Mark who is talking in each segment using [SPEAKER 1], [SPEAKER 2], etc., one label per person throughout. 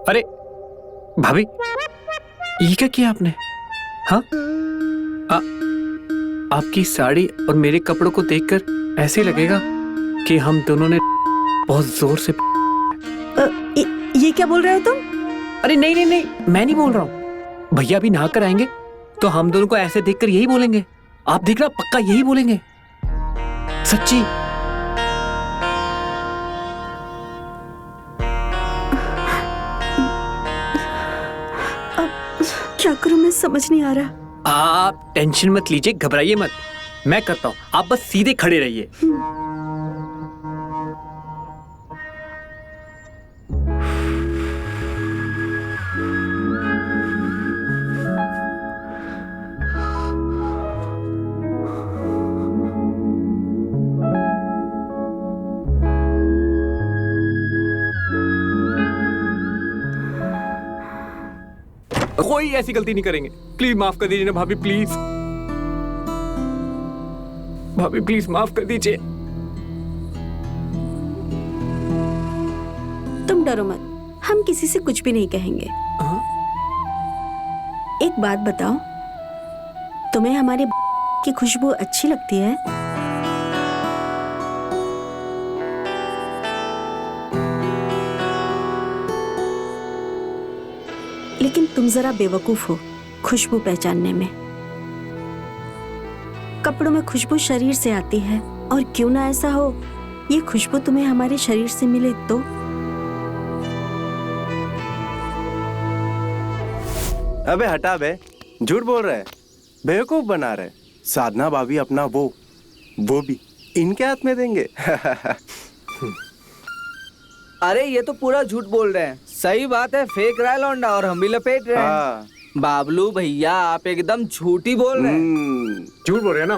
[SPEAKER 1] अरे भाभी, ये क्या किया आपने? हाँ, आपकी साड़ी और मेरे कपड़ों को देखकर ऐसे लगेगा कि हम दोनों ने बहुत जोर से
[SPEAKER 2] ये क्या बोल रहे हो तुम?
[SPEAKER 1] अरे नहीं नहीं नहीं, मैं नहीं बोल रहा हूँ। भैया अभी नहा कर आएंगे तो हम दोनों को ऐसे देखकर यही बोलेंगे। आप देखना, पक्का यही बोलेंगे, सच्ची।
[SPEAKER 2] क्या करूं, मैं समझ नहीं आ रहा।
[SPEAKER 1] आप टेंशन मत लीजिए, घबराइए मत, मैं करता हूँ, आप बस सीधे खड़े रहिए। कोई ऐसी गलती नहीं करेंगे, प्लीज माफ कर दीजिए ना भाभी, प्लीज भाभी, प्लीज माफ कर दीजिए।
[SPEAKER 2] तुम डरो मत, हम किसी से कुछ भी नहीं कहेंगे। एक बात बताओ, तुम्हें हमारे की खुशबू अच्छी लगती है? लेकिन तुम जरा बेवकूफ हो खुशबू पहचानने में। कपड़ों में खुशबू शरीर से आती है, और क्यों ना ऐसा हो, ये खुशबू तुम्हें हमारे शरीर से मिले तो।
[SPEAKER 3] अबे हटा बे, झूठ बोल रहे, बेवकूफ बना रहे। साधना भाभी अपना वो भी इनके हाथ में देंगे।
[SPEAKER 4] अरे ये तो पूरा झूठ बोल रहे हैं। सही बात है, फेक रहा है लौंडा, और हम भी लपेट रहे हैं। बाबलू भैया, आप एकदम झूठी बोल रहे हैं।
[SPEAKER 1] झूठ बोल रहे हैं ना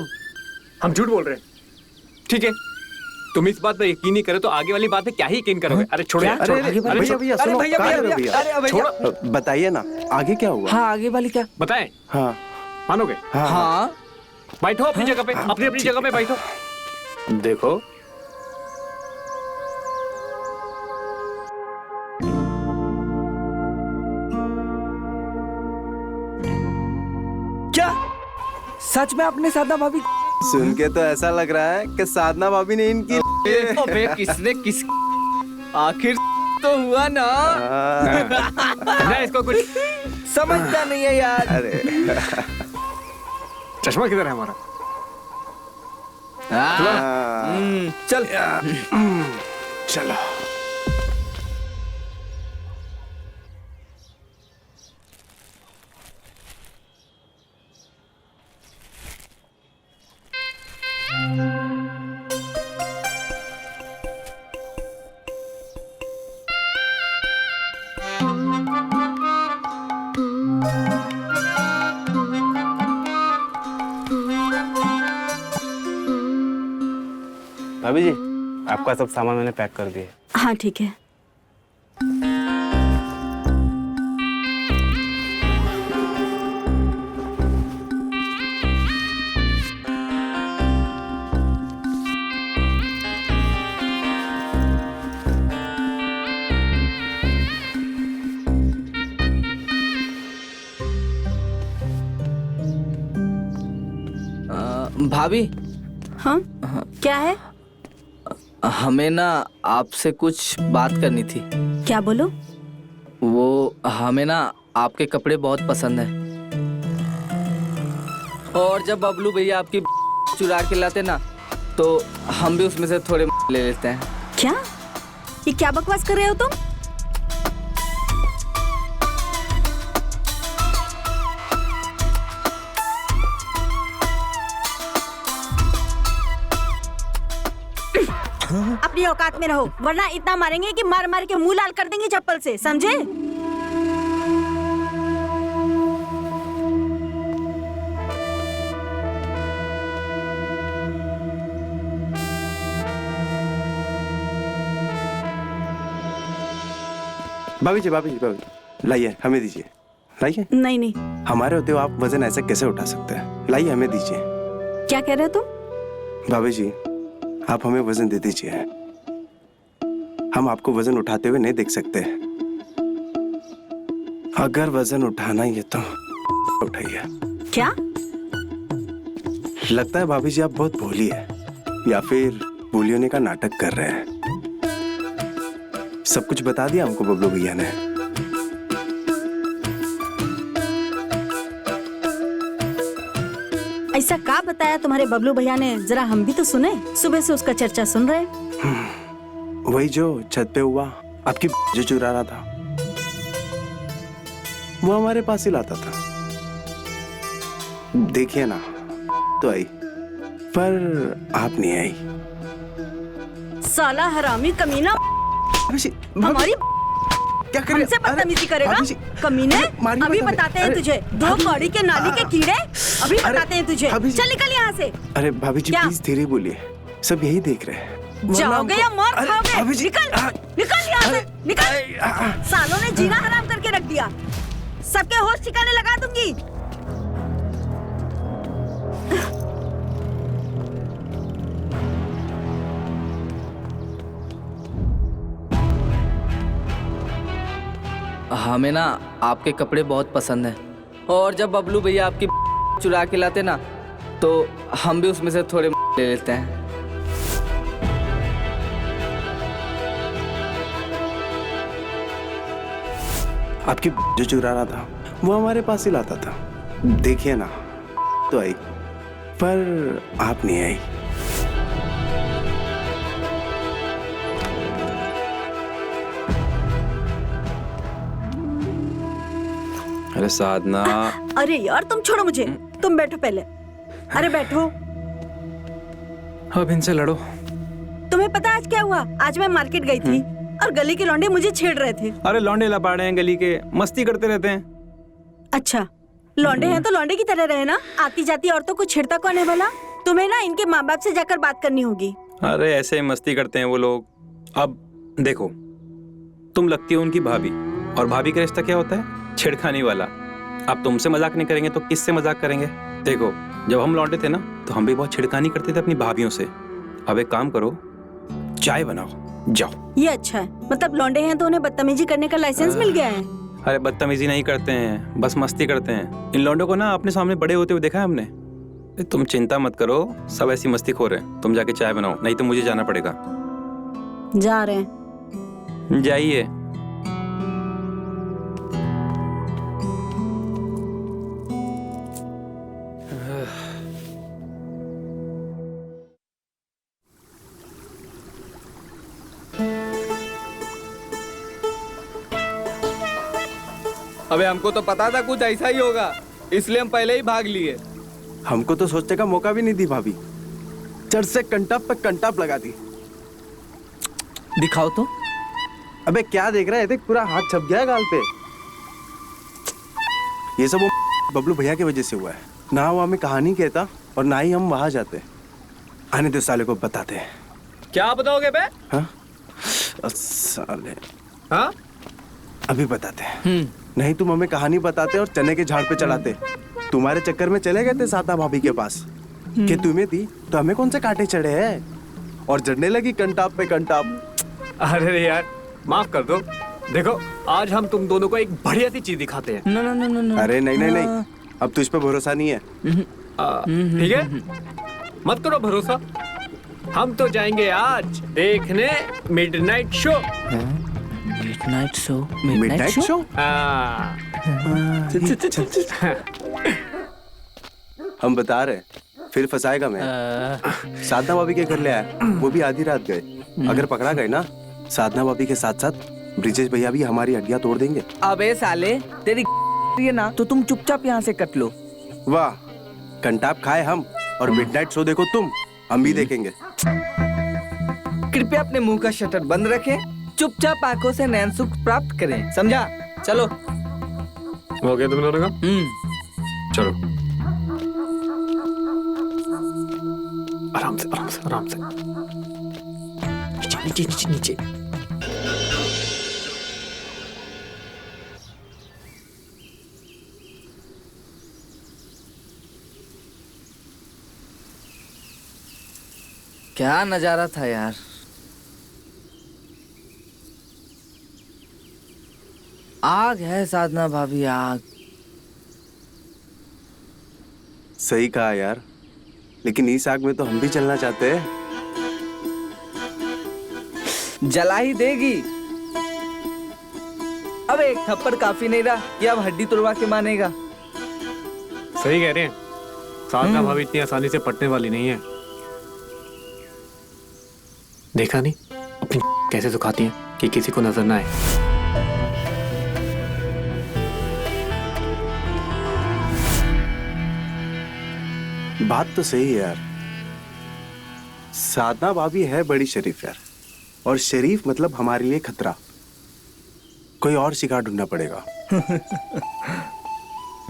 [SPEAKER 1] हम झूठ बोल रहे हैं। ठीक है, तुम इस बात पर यकीन नहीं करो तो आगे वाली बात पे क्या ही यकीन करोगे? अरे छोड़ो यार,
[SPEAKER 3] अरे भैया भैया सुनो, भैया बताइए ना आगे क्या हुआ?
[SPEAKER 4] हाँ, आगे वाली क्या
[SPEAKER 1] बताएं?
[SPEAKER 3] हाँ
[SPEAKER 1] मानोगे?
[SPEAKER 4] हाँ,
[SPEAKER 1] बैठो अपनी जगह पे, अपनी जगह पे बैठो। देखो,
[SPEAKER 4] क्या सच में आपने साधना भाभी?
[SPEAKER 3] सुन के तो ऐसा लग रहा है कि साधना भाभी ने इनकी
[SPEAKER 4] अबे किसने किस, आखिर तो हुआ ना।
[SPEAKER 1] ना इसको कुछ
[SPEAKER 4] समझता नहीं है यार।
[SPEAKER 3] अरे
[SPEAKER 1] चश्मा किधर है हमारा?
[SPEAKER 4] चल
[SPEAKER 3] चलो।
[SPEAKER 5] भाभी जी, आपका सब सामान मैंने पैक कर दिया।
[SPEAKER 2] हाँ ठीक है।
[SPEAKER 4] भाभी,
[SPEAKER 2] हाँ क्या है?
[SPEAKER 4] हमें ना आपसे कुछ बात करनी थी।
[SPEAKER 2] क्या बोलो?
[SPEAKER 4] वो हमें ना आपके कपड़े बहुत पसंद है, और जब बबलू भैया आपकी चुरा के लाते ना, तो हम भी उसमें से थोड़े ले लेते हैं।
[SPEAKER 2] क्या? ये क्या बकवास कर रहे हो तुम? अपनी औकात में रहो, वरना इतना मारेंगे कि मार मार के मुंह लाल कर देंगे चप्पल से, समझे?
[SPEAKER 3] भाभी जी, भाभी जी, भाभी जी, लाइए, हमें दीजिए, लाइए।
[SPEAKER 2] नहीं नहीं।
[SPEAKER 3] हमारे होते हुए आप वजन ऐसे कैसे उठा सकते हैं? लाइए, हमें दीजिए।
[SPEAKER 2] क्या कह रहे हो तुम?
[SPEAKER 3] भाभी जी, आप हमें वजन दे दीजिए। हम आपको वजन उठाते हुए नहीं देख सकते। अगर वजन उठाना ही है तो उठाइए।
[SPEAKER 2] क्या?
[SPEAKER 3] लगता है भाभी जी आप बहुत भोली है, या फिर भोली होने का नाटक कर रहे हैं। सब कुछ बता दिया हमको बबलू भैया ने।
[SPEAKER 2] ऐसा क्या बताया तुम्हारे बबलू भैया ने, जरा हम भी तो सुने। सुबह से उसका चर्चा सुन रहे।
[SPEAKER 3] वही जो छत पे हुआ, आपकी जो चुरा रहा था, वो हमारे पास ही लाता था। देखिए ना, तो आई, पर आप नहीं आई।
[SPEAKER 2] साला हरामी कमीना, हमारी
[SPEAKER 3] क्या कर रहे
[SPEAKER 2] हमसे बदतमीजी करेगा? कमीने, अभी बताते हैं तुझे। दो कौड़ी के नाली के कीड़े, अभी बताते हैं तुझे। चल निकल यहाँ से।
[SPEAKER 3] अरे भाभी जी प्लीज धीरे बोलिए, सब यही देख रहे हैं।
[SPEAKER 2] जाओगे या मौत खाओगे? निकल निकल यहाँ से, निकल। सालों ने जीना हराम करके रख दिया, सबके होश ठिकाने लगा दूंगी।
[SPEAKER 4] हमें ना आपके कपड़े बहुत पसंद हैं, और जब बबलू भैया आपकी चुरा के लाते ना, तो हम भी उसमें से थोड़े ले लेते हैं।
[SPEAKER 3] आपकी जो चुरा रहा था, वो हमारे पास ही लाता था। देखिए ना, तो आई, पर आप नहीं आई।
[SPEAKER 6] अरे साधना।
[SPEAKER 2] अरे यार तुम छोड़ो मुझे, तुम बैठो पहले। अरे बैठो।
[SPEAKER 6] अब इनसे लड़ो।
[SPEAKER 2] तुम्हें पता आज क्या हुआ? आज मैं मार्केट गई थी और गली के लौंडे मुझे छेड़ रहे थे।
[SPEAKER 6] अरे लौंडे लपाड़े हैं गली के, मस्ती करते रहते हैं।
[SPEAKER 2] अच्छा, लौंडे हैं तो लौंडे की तरह रहे ना। आती जाती औरतों को छेड़ता कौन है भला? तुम्हें ना इनके माँ बाप से जाकर बात करनी होगी।
[SPEAKER 6] अरे ऐसे ही मस्ती करते हैं वो लोग। अब देखो, तुम लगती हो उनकी भाभी, और भाभी का रिश्ता क्या होता है? छेड़खानी वाला। अब तुमसे मजाक नहीं करेंगे तो किससे मजाक करेंगे? देखो, जब हम लौंडे थे ना, तो हम भी बहुत छेड़खानी करते थे अपनी भाभियों से। अब एक काम करो, चाय बनाओ, जाओ।
[SPEAKER 2] ये अच्छा है, मतलब लौंडे हैं तो उन्हें बदतमीजी करने का लाइसेंस मिल गया है।
[SPEAKER 6] अरे बदतमीजी नहीं करते हैं, बस मस्ती करते हैं। इन लौंडों को ना अपने सामने बड़े होते हुए देखा है हमने। तुम चिंता मत करो, सब ऐसी मस्ती खोर हैं। तुम जाके चाय बनाओ, नहीं तो मुझे जाना पड़ेगा।
[SPEAKER 2] जा रहे हैं।
[SPEAKER 6] जाइए।
[SPEAKER 4] अबे हमको तो पता था कुछ ऐसा ही होगा, इसलिए हम पहले ही भाग लिए।
[SPEAKER 3] हमको तो सोचने का मौका भी नहीं दी भाभी, चढ़ से कंटाप पे कंटाप लगा दी।
[SPEAKER 4] दिखाओ तो।
[SPEAKER 3] अबे क्या देख रहा है? देख, पूरा हाथ छप गया है गाल पे। ये सब वो बबलू भैया की वजह से हुआ है। ना वो हमें कहानी कहता और ना ही हम वहां जाते। आने दो, साले को बताते हैं।
[SPEAKER 1] क्या बताओगे बे?
[SPEAKER 3] हाँ? साले,
[SPEAKER 1] हाँ?
[SPEAKER 3] अभी बताते हैं। नहीं तुम हमें कहानी बताते और चने के झाड़ पे चढ़ाते। तुम्हारे चक्कर में चले गए थे सादा भाभी के पास कि तुम्हें दी तो हमें कौन से कांटे चढ़े हैं, और जड़ने लगी कंटाप पे कंटाप।
[SPEAKER 1] अरे यार माफ कर दो। देखो, आज हम तुम दोनों को एक बढ़िया सी चीज दिखाते हैं।
[SPEAKER 4] नो।
[SPEAKER 3] अरे नहीं, अब तुझ पे भरोसा नहीं है।
[SPEAKER 1] ठीक है, मत करो भरोसा। हम तो जाएंगे आज देखने midnight show.
[SPEAKER 4] Midnight show?
[SPEAKER 3] Midnight show? हम बता रहे, फिर फंसाएगा मैं। साधना भाभी के घर ले आया, वो भी आधी रात गए। अगर पकड़ा गए ना, साधना भाभी के साथ साथ ब्रिजेश भैया भी हमारी हड्डियां तोड़ देंगे।
[SPEAKER 4] अबे साले, तेरी ये ना तो तुम चुपचाप यहाँ से कट लो।
[SPEAKER 3] वाह, कंटाप खाए हम और मिडनाइट शो देखो तुम, हम भी देखेंगे।
[SPEAKER 4] कृपया अपने मुंह का शटर बंद रखें, चुपचाप आंखों से नैन सुख प्राप्त करें, समझा? चलो।
[SPEAKER 1] हो गया तुम दोनों का? चलो आराम से आराम से आराम से। नीचे नीचे नीचे नीचे।
[SPEAKER 4] क्या नजारा था यार। आग है साधना भाभी, आग।
[SPEAKER 3] सही कहा यार, लेकिन इस आग में तो हम भी चलना चाहते हैं।
[SPEAKER 4] जला ही देगी। अब एक थप्पड़ काफी नहीं रहा कि अब हड्डी तोड़वा के मानेगा।
[SPEAKER 1] सही कह रहे हैं, साधना भाभी इतनी आसानी से पटने वाली नहीं है। देखा नहीं अपनी कैसे सुखाती हैं कि किसी को नजर ना आए।
[SPEAKER 3] बात तो सही है यार, साधना भाभी है बड़ी शरीफ यार, और शरीफ मतलब हमारे लिए खतरा। कोई और शिकार ढूंढना पड़ेगा।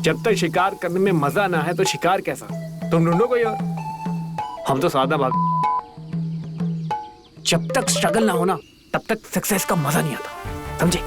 [SPEAKER 1] जब तक शिकार करने में मजा ना है तो शिकार कैसा? तुम ढूंढो कोई और। हम तो साधना भाभी, जब तक स्ट्रगल ना होना तब तक सक्सेस का मजा नहीं आता, समझे?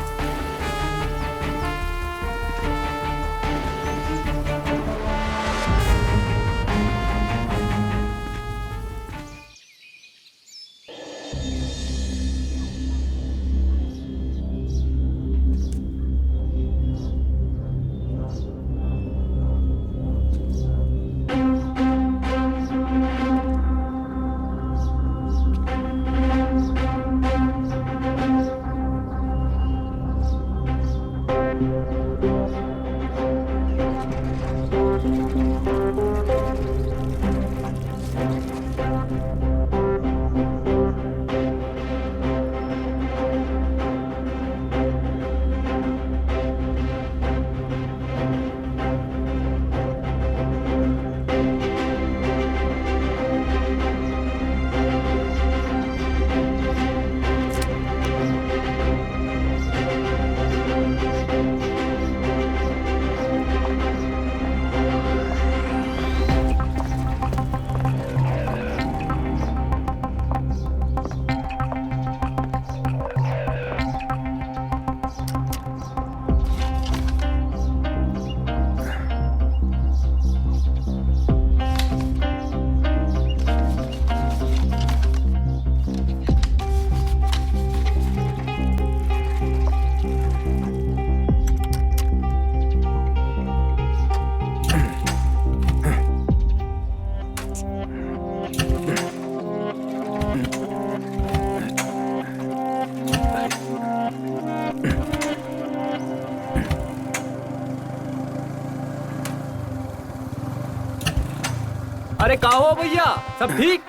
[SPEAKER 1] अरे कहाँ हो भैया, सब ठीक?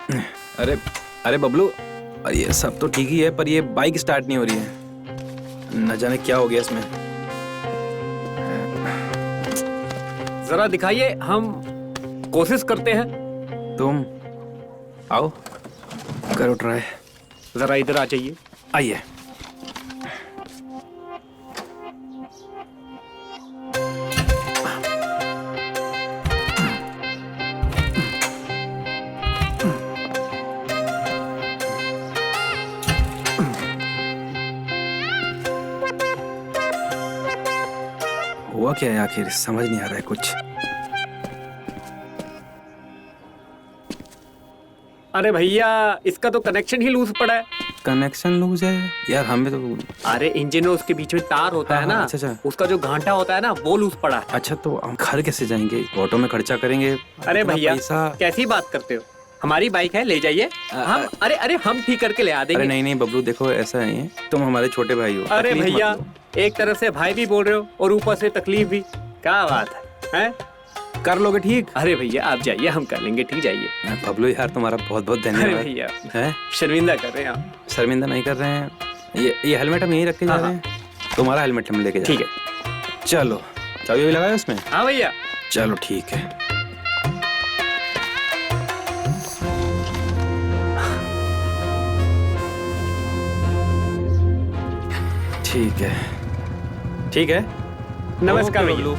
[SPEAKER 6] अरे अरे बबलू, ये सब तो ठीक ही है, पर ये बाइक स्टार्ट नहीं हो रही है। न जाने क्या हो गया इसमें।
[SPEAKER 1] जरा दिखाइए, हम कोशिश करते हैं।
[SPEAKER 6] तुम आओ, करो ट्राई।
[SPEAKER 1] जरा इधर आ जाइए।
[SPEAKER 6] आइए। हुआ क्या है आखिर, समझ नहीं आ रहा है कुछ।
[SPEAKER 1] अरे भैया, इसका तो कनेक्शन ही लूज पड़ा है।
[SPEAKER 6] कनेक्शन लूज है यार, हमें तो।
[SPEAKER 1] अरे इंजन और उसके बीच में तार होता
[SPEAKER 6] हाँ,
[SPEAKER 1] है ना,
[SPEAKER 6] अच्छा।
[SPEAKER 1] उसका जो घाटा होता है ना, वो लूज पड़ा है।
[SPEAKER 6] अच्छा, तो हम घर कैसे जाएंगे? ऑटो में खर्चा करेंगे।
[SPEAKER 1] अरे
[SPEAKER 6] इतना
[SPEAKER 1] भैया,
[SPEAKER 6] पैसा।
[SPEAKER 1] कैसी बात करते हो? हमारी बाइक है, ले जाइए। हम अरे हम ठीक करके ले आ देंगे।
[SPEAKER 6] अरे नहीं बबलू, देखो ऐसा नहीं है, तुम हमारे छोटे भाई हो।
[SPEAKER 1] अरे
[SPEAKER 6] तकलीफ
[SPEAKER 1] भैया,
[SPEAKER 6] मत लो।
[SPEAKER 1] एक तरफ से भाई भी बोल रहे हो और ऊपर से तकलीफ भी, क्या बात है?
[SPEAKER 6] कर लोगे ठीक?
[SPEAKER 1] अरे भैया आप जाइए, हम कर लेंगे, ठीक? जाइए।
[SPEAKER 6] बबलू यार, तुम्हारा बहुत बहुत
[SPEAKER 1] अरे
[SPEAKER 6] धन्यवाद।
[SPEAKER 1] भैया,
[SPEAKER 6] है
[SPEAKER 1] शर्मिंदा कर रहे हैं आप।
[SPEAKER 6] शर्मिंदा नहीं कर रहे हैं। ये हेलमेट हम यहीं रख के जा रहे हैं। तुम्हारा हेलमेट हम लेके जा रहे हैं।
[SPEAKER 1] ठीक है,
[SPEAKER 6] चलो। चाबी भी लगाया उसमें?
[SPEAKER 1] हाँ भैया।
[SPEAKER 6] चलो ठीक है। ठीक है, ठीक है।
[SPEAKER 1] नमस्कार
[SPEAKER 6] ओके,
[SPEAKER 1] भैया।
[SPEAKER 6] बबलू।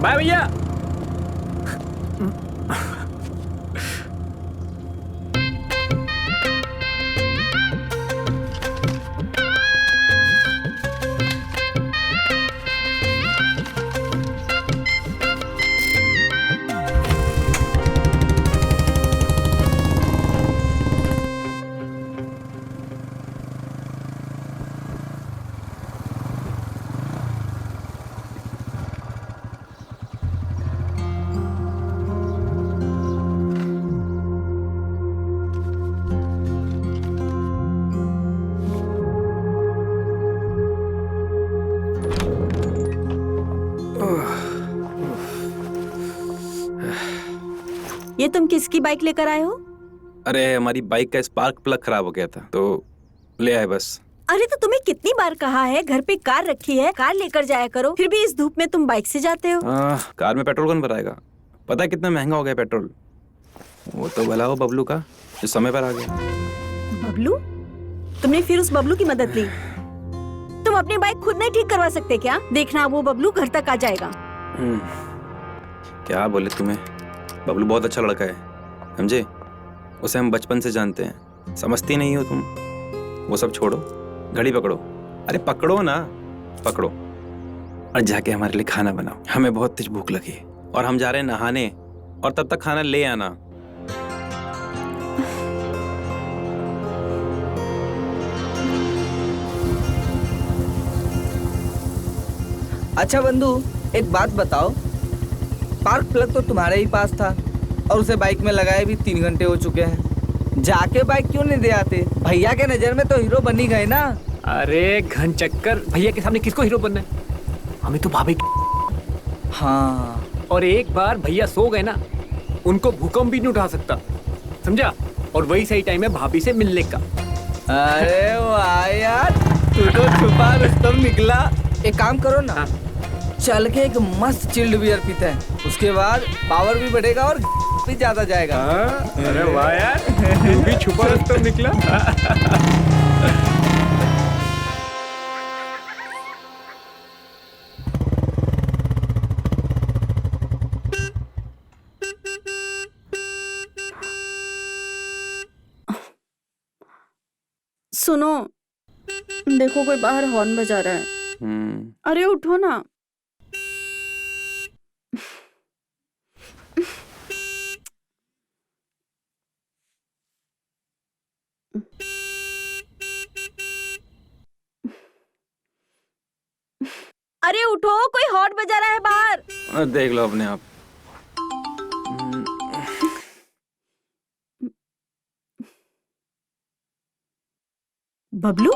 [SPEAKER 1] बाय भैया।
[SPEAKER 2] ये तुम किसकी बाइक लेकर आए हो?
[SPEAKER 6] अरे हमारी बाइक का स्पार्क प्लग खराब हो गया था तो ले आए बस।
[SPEAKER 2] अरे तो तुम्हें कितनी बार कहा है घर पे कार रखी है, कार लेकर जाया करो, फिर भी इस धूप में तुम बाइक से जाते हो।
[SPEAKER 6] कार में पेट्रोल कौन भराएगा? पता है कितना महंगा हो गया पेट्रोल। वो तो भला हो बबलू का जो समय पर आ गया।
[SPEAKER 2] बबलू? तुमने फिर उस बबलू की मदद ली? तुम अपनी बाइक खुद नहीं ठीक करवा सकते क्या? देखना वो बबलू घर तक आ जाएगा।
[SPEAKER 6] क्या बोले तुम्हें, बबलू बहुत अच्छा लड़का है, समझे? उसे हम बचपन से जानते हैं, समझती नहीं हो तुम। वो सब छोड़ो, घड़ी पकड़ो। अरे पकड़ो ना, पकड़ो और जाके हमारे लिए खाना बनाओ। हमें बहुत तेज भूख लगी है और हम जा रहे हैं नहाने, और तब तक खाना ले आना।
[SPEAKER 4] अच्छा बंधु, एक बात बताओ, स्पार्क प्लग तो तुम्हारे ही पास था और उसे बाइक में लगाए भी 3 घंटे हो चुके हैं। जाके बाइक क्यों नहीं दे आते? भैया के नजर में तो हीरो बनी गए ना।
[SPEAKER 1] अरे घन चक्कर, भैया के सामने किसको हीरो बनना है? हमें तो भाभी
[SPEAKER 4] हाँ,
[SPEAKER 1] और एक बार भैया सो गए ना, उनको भूकंप भी नहीं उठा सकता, समझा? और वही सही टाइम है भाभी से मिलने का।
[SPEAKER 4] अरे वाह यार, तू तो छुपा रुस्तम निकला। एक काम करो ना,
[SPEAKER 1] हाँ।
[SPEAKER 4] चल के एक मस्त चिल्ड बियर पीते हैं, उसके बाद पावर भी बढ़ेगा और भी ज्यादा जाएगा।
[SPEAKER 1] अरे वाह यार, तू भी छुपा रुस्तम निकला।
[SPEAKER 2] सुनो, देखो कोई बाहर हॉर्न बजा रहा है। अरे उठो ना। अरे उठो, कोई हॉर्न बजा रहा है बाहर।
[SPEAKER 6] देख लो अपने आप।
[SPEAKER 2] बबलू?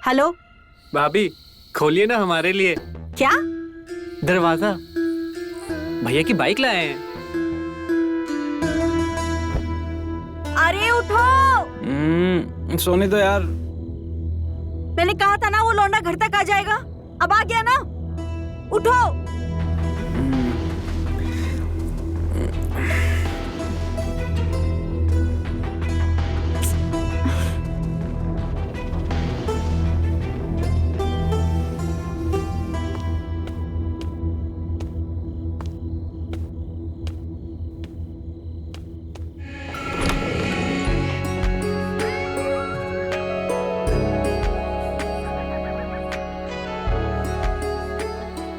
[SPEAKER 2] हेलो?
[SPEAKER 1] भाभी खोलिए ना हमारे लिए
[SPEAKER 2] क्या?
[SPEAKER 1] दरवाजा, भैया की बाइक लाए हैं।
[SPEAKER 2] अरे उठो।
[SPEAKER 6] सोनी तो यार।
[SPEAKER 2] मैंने कहा था ना वो लौंडा घर तक आ जाएगा, अब आ गया ना, उठो।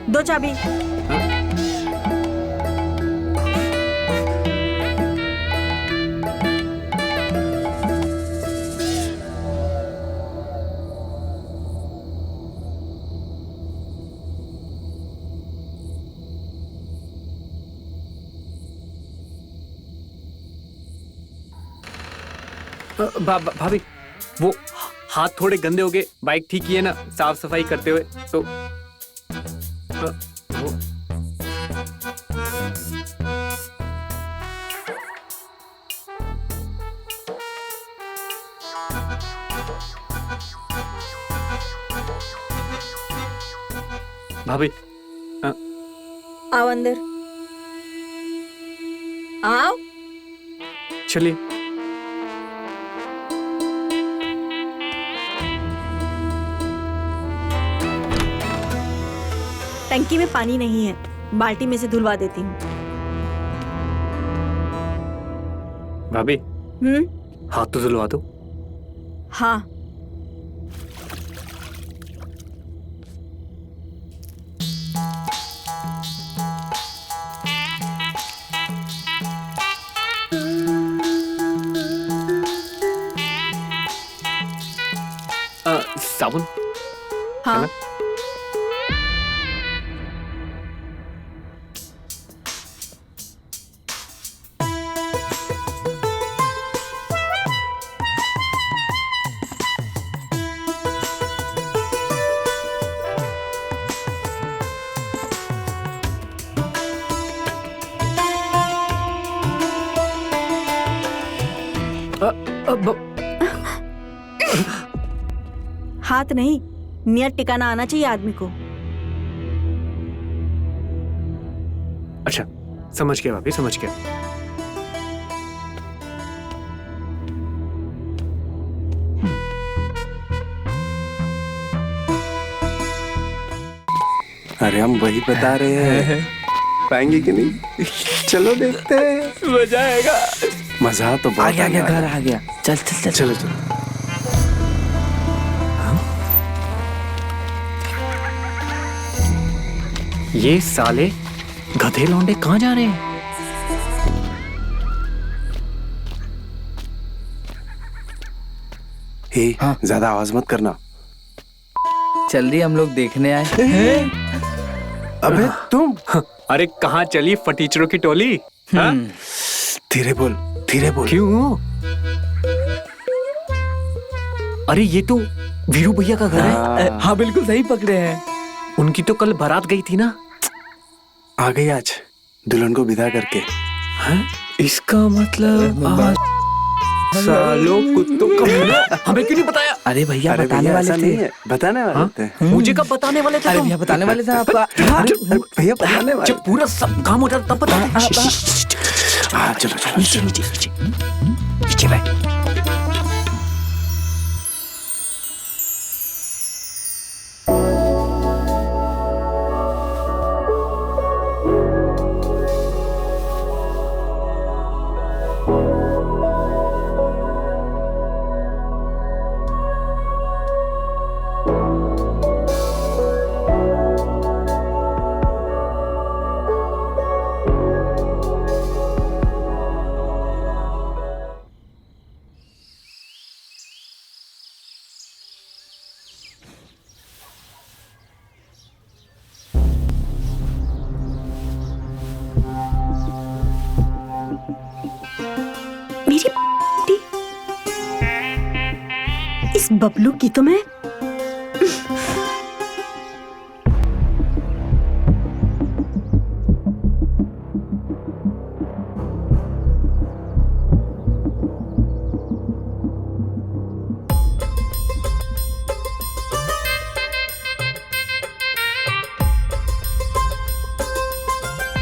[SPEAKER 2] दो चाबी।
[SPEAKER 1] भाभी वो हाथ थोड़े गंदे हो गए, बाइक ठीक किए ना साफ सफाई करते हुए, तो वो भाभी
[SPEAKER 2] आओ अंदर, आओ।
[SPEAKER 1] चलिए।
[SPEAKER 2] टंकी में पानी नहीं है, बाल्टी में से धुलवा देती हूँ।
[SPEAKER 1] भाभी हाथ तो धुलवा दो।
[SPEAKER 2] हाँ।
[SPEAKER 1] साबुन।
[SPEAKER 2] हाँ।
[SPEAKER 1] है ना?
[SPEAKER 2] हाथ नहीं, नियत टिकाना आना चाहिए आदमी को।
[SPEAKER 1] अच्छा समझ गया भाभी, समझ गया।
[SPEAKER 3] अरे हम वही बता रहे हैं, पाएंगे कि नहीं? चलो देखते हैं।
[SPEAKER 4] मजा आएगा।
[SPEAKER 3] मजा तो
[SPEAKER 4] आ
[SPEAKER 3] बहुत
[SPEAKER 4] गया,
[SPEAKER 3] आने
[SPEAKER 4] घर
[SPEAKER 3] वाला
[SPEAKER 4] आ गया। चल चल चल।
[SPEAKER 3] चलो चलो।
[SPEAKER 1] ये साले गधे लौंडे कहाँ जा रहे हैं?
[SPEAKER 3] हे, ज्यादा आवाज मत करना।
[SPEAKER 4] जल्दी हम लोग देखने आए।
[SPEAKER 3] अबे तुम
[SPEAKER 1] अरे कहाँ चली फटीचरों की टोली? हाँ?
[SPEAKER 3] धीरे बोल, धीरे बोल।
[SPEAKER 1] क्यों? अरे ये तो वीरू भैया का घर है।
[SPEAKER 4] हाँ बिल्कुल सही पकड़े हैं।
[SPEAKER 1] उनकी तो कल बारात गई थी ना।
[SPEAKER 3] आ गई आज दुल्हन को विदा करके।
[SPEAKER 1] हाँ? इसका मतलब सालों कुत्तों का हमें क्यों नहीं बताया?
[SPEAKER 4] अरे भैया
[SPEAKER 3] अरे
[SPEAKER 4] बताने
[SPEAKER 3] भैया
[SPEAKER 4] वाले
[SPEAKER 3] ऐसा
[SPEAKER 4] थे।
[SPEAKER 3] नहीं है, बताने वाले थे।
[SPEAKER 1] मुझे कब बताने वाले थे
[SPEAKER 4] अरे
[SPEAKER 1] तुम?
[SPEAKER 4] भैया बताने वाले थे आपका।
[SPEAKER 3] अरे भैया बताने वाले
[SPEAKER 1] जब पूरा सब काम हो जाता तब बता।
[SPEAKER 3] हाँ चलो चलो
[SPEAKER 1] नीचे नीचे नीचे नीचे बैठ।
[SPEAKER 2] मेरी बेटी, इस बबलू की तो मैं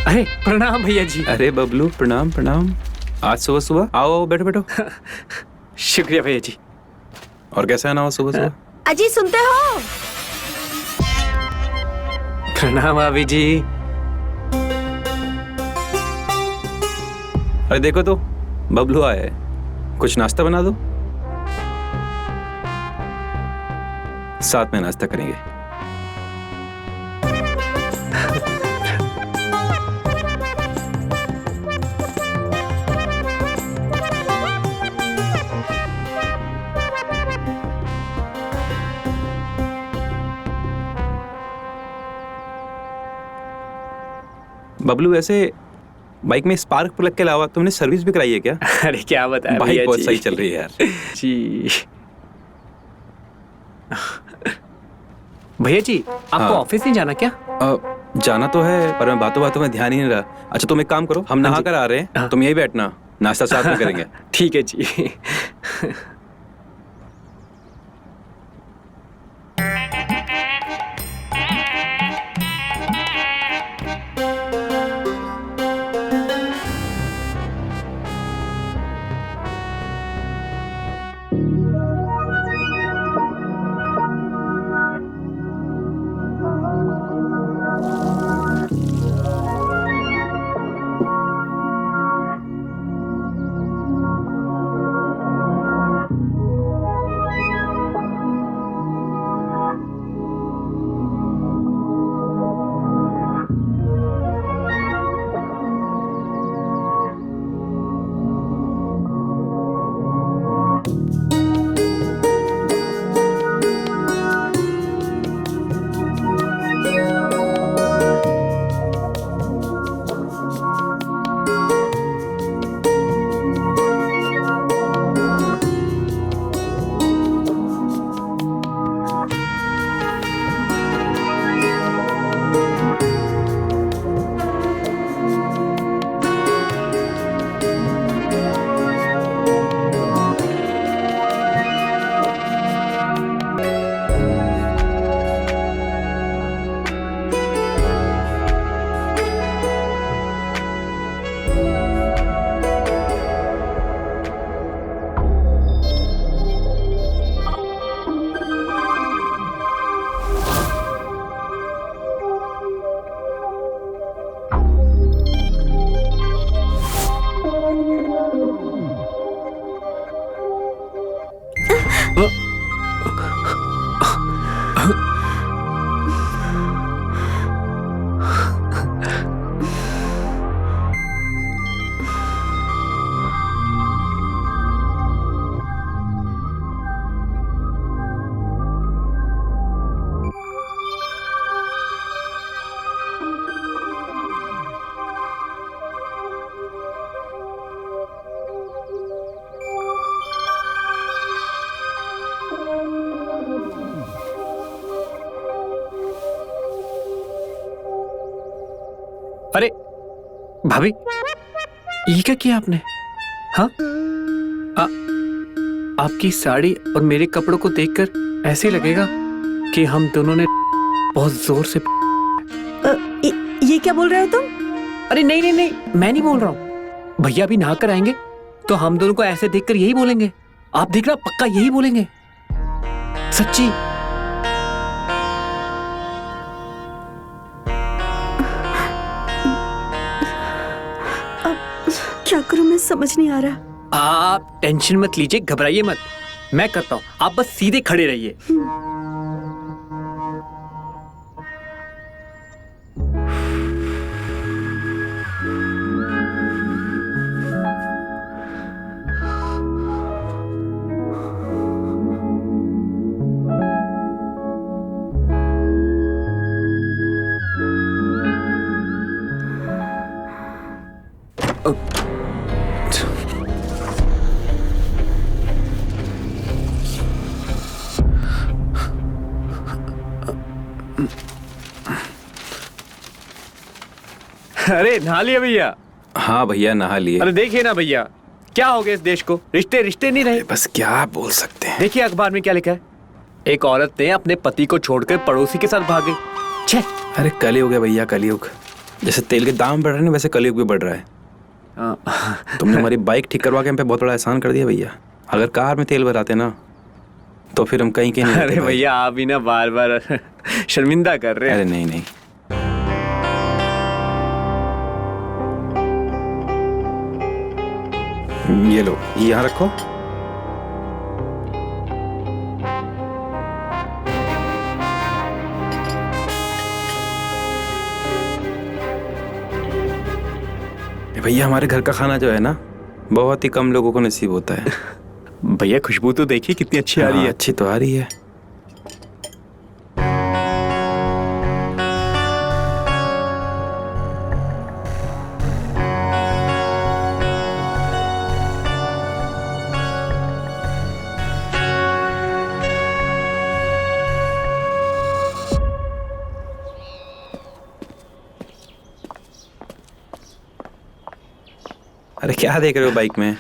[SPEAKER 1] अरे प्रणाम भैया जी।
[SPEAKER 6] अरे बबलू प्रणाम प्रणाम। आज सुबह सुबह आओ, बैठो बैठो।
[SPEAKER 1] शुक्रिया भैया जी।
[SPEAKER 6] और कैसा है ना सुबह सुबह?
[SPEAKER 2] अजी सुनते हो?
[SPEAKER 1] प्रणाम भाभी जी।
[SPEAKER 6] अरे देखो तो बबलू आया है, कुछ नाश्ता बना दो, साथ में नाश्ता करेंगे। बबलू वैसे बाइक में स्पार्क प्लग के अलावा तुमने सर्विस भी कराई है क्या?
[SPEAKER 1] अरे क्या बताया
[SPEAKER 6] बाइक
[SPEAKER 1] भैया
[SPEAKER 6] बहुत
[SPEAKER 1] जी।
[SPEAKER 6] सही चल रही है यार।
[SPEAKER 1] जी भैया जी, आपको
[SPEAKER 6] हाँ।
[SPEAKER 1] ऑफिस नहीं जाना क्या?
[SPEAKER 6] जाना तो है पर मैं बातों बातों में ध्यान ही नहीं रहा। अच्छा तुम एक काम करो, हम नहा कर आ रहे हैं,
[SPEAKER 1] हाँ।
[SPEAKER 6] तुम यही बैठना, नाश्ता साथ में करेंगे।
[SPEAKER 1] ठीक है जी। अरे भाभी, ये क्या किया आपने? हाँ, आपकी साड़ी और मेरे कपड़ों को देखकर ऐसे लगेगा कि हम दोनों ने बहुत जोर से
[SPEAKER 2] ये क्या बोल रहे हो तुम?
[SPEAKER 1] अरे नहीं नहीं नहीं, मैं नहीं बोल रहा हूँ। भैया भी नहा कर आएंगे तो हम दोनों को ऐसे देखकर यही बोलेंगे। आप देखना, पक्का यही बोलेंगे, सच्ची।
[SPEAKER 2] क्या करूं मैं समझ नहीं आ रहा।
[SPEAKER 1] आप टेंशन मत लीजिए, घबराइए मत, मैं करता हूँ। आप बस सीधे खड़े रहिए। अरे नहा लिया भैया?
[SPEAKER 6] हाँ भैया नहा लिए।
[SPEAKER 1] अरे देखिए ना भैया, क्या हो गया इस देश को, रिश्ते रिश्ते नहीं रहे।
[SPEAKER 6] बस क्या बोल सकते हैं।
[SPEAKER 1] देखिए अखबार में क्या लिखा है, एक औरत ने अपने पति को छोड़कर पड़ोसी के साथ भाग गई। छे,
[SPEAKER 6] अरे कलयुग है भैया, कलयुग। जैसे तेल के दाम बढ़ रहे हैं वैसे कलयुग भी बढ़ रहा है। तुमने हमारी बाइक ठीक करवा के हम पे बहुत बड़ा एहसान कर दिया भैया। अगर कार में तेल भराते ना तो फिर हम कहीं के नहीं।
[SPEAKER 1] अरे भैया आप भी ना बार बार शर्मिंदा कर रहे हैं।
[SPEAKER 6] अरे नहीं नहीं, ये लो, ये यहाँ रखो। भैया हमारे घर का खाना जो है ना, बहुत ही कम लोगों को नसीब होता है।
[SPEAKER 1] भैया खुशबू तो देखिए कितनी अच्छी आ रही है।
[SPEAKER 6] अच्छी तो आ रही है। अरे क्या देख रहे हो बाइक में?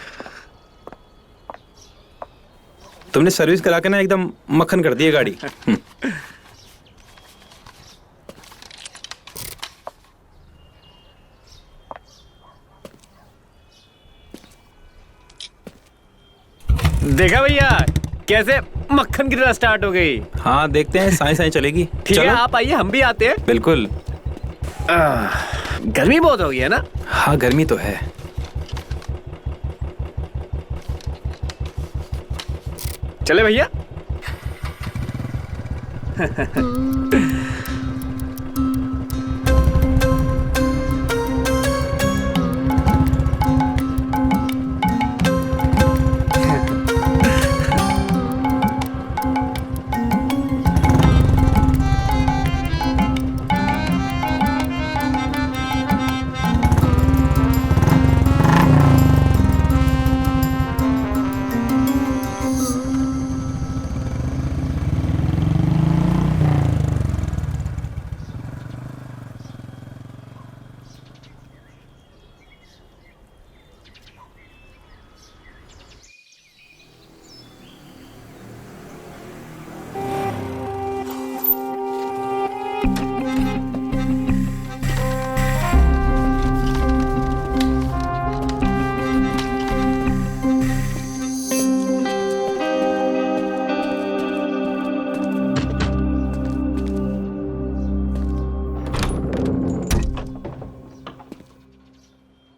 [SPEAKER 6] तुमने सर्विस करा के ना एकदम मक्खन कर दी है गाड़ी।
[SPEAKER 1] देखा भैया कैसे मक्खन की तरह स्टार्ट हो गई।
[SPEAKER 6] हाँ देखते हैं, साई साई चलेगी।
[SPEAKER 1] ठीक है,
[SPEAKER 6] चलो।
[SPEAKER 1] आप आइए, हम भी आते हैं।
[SPEAKER 6] बिल्कुल।
[SPEAKER 1] गर्मी बहुत हो गई है ना।
[SPEAKER 6] हाँ गर्मी तो है।
[SPEAKER 1] चले भैया।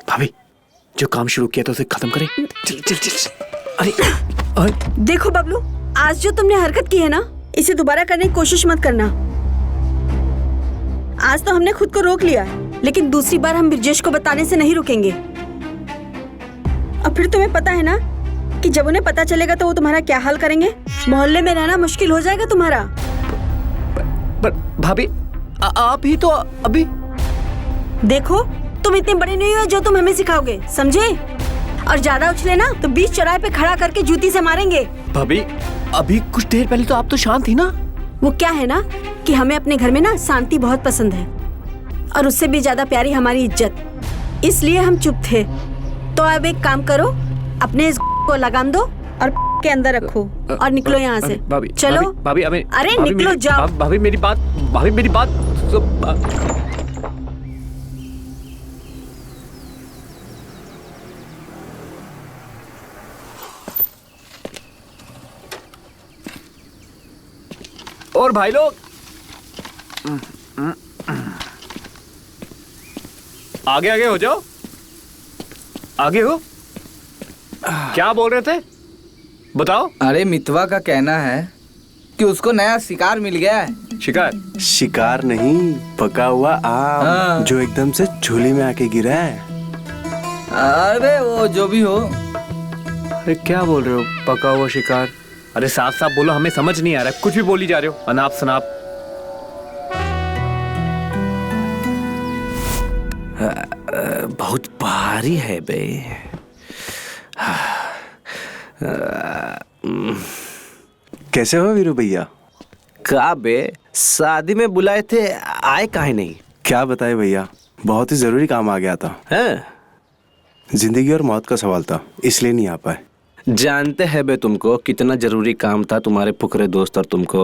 [SPEAKER 1] भाभी जो काम शुरू किया था उसे खत्म करें। चल चल चल, चल। अरे
[SPEAKER 2] देखो बबलू, आज जो तुमने हरकत की है ना, इसे दोबारा करने की कोशिश मत करना। आज तो हमने खुद को रोक लिया है, लेकिन दूसरी बार हम ब्रिजेश को बताने से नहीं रुकेंगे। और फिर तुम्हें पता है ना कि जब उन्हें पता चलेगा तो वो तुम्हारा क्या हाल करेंगे। मोहल्ले में रहना मुश्किल हो जाएगा तुम्हारा।
[SPEAKER 1] पर भाभी आप ही तो अभी।
[SPEAKER 2] देखो, तुम इतने बड़े नहीं हो जो तुम हमें सिखाओगे, समझे? और ज्यादा उछले ना तो बीच चौराहे पे खड़ा करके जूती से मारेंगे।
[SPEAKER 1] भाभी अभी कुछ देर पहले तो आप तो शांत थी ना।
[SPEAKER 2] वो क्या है ना कि हमें अपने घर में ना शांति बहुत पसंद है, और उससे भी ज्यादा प्यारी हमारी इज्जत। इसलिए हम चुप थे। तो अब एक काम करो, अपने इस को लगाम दो और के अंदर रखो और निकलो यहाँ से।
[SPEAKER 1] भाभी
[SPEAKER 2] चलो
[SPEAKER 1] भाभी
[SPEAKER 2] अरे निकलो, जाओ।
[SPEAKER 1] भाभी मेरी बात और भाई लोग आगे आगे हो जाओ। आगे हो। क्या बोल रहे थे बताओ।
[SPEAKER 4] अरे मितवा का कहना है कि उसको नया शिकार मिल गया है।
[SPEAKER 3] शिकार नहीं, पका हुआ आम
[SPEAKER 4] हाँ।
[SPEAKER 3] जो एकदम से झोली में आके गिरा है।
[SPEAKER 4] अरे वो जो भी हो।
[SPEAKER 1] अरे क्या बोल रहे हो, पका हुआ शिकार? अरे साफ साफ बोलो, हमें समझ नहीं आ रहा, कुछ भी बोली जा रहे हो, अनाप शनाप।
[SPEAKER 3] बहुत भारी है बे। कैसे हो वीरू भैया?
[SPEAKER 7] का बे, शादी में बुलाए थे, आए काहे नहीं?
[SPEAKER 3] क्या बताए भैया, बहुत ही जरूरी काम आ गया था।
[SPEAKER 7] हैं?
[SPEAKER 3] जिंदगी और मौत का सवाल था, इसलिए नहीं आ पाए।
[SPEAKER 7] जानते हैं बे तुमको कितना जरूरी काम था तुम्हारे फुकरे दोस्त और तुमको।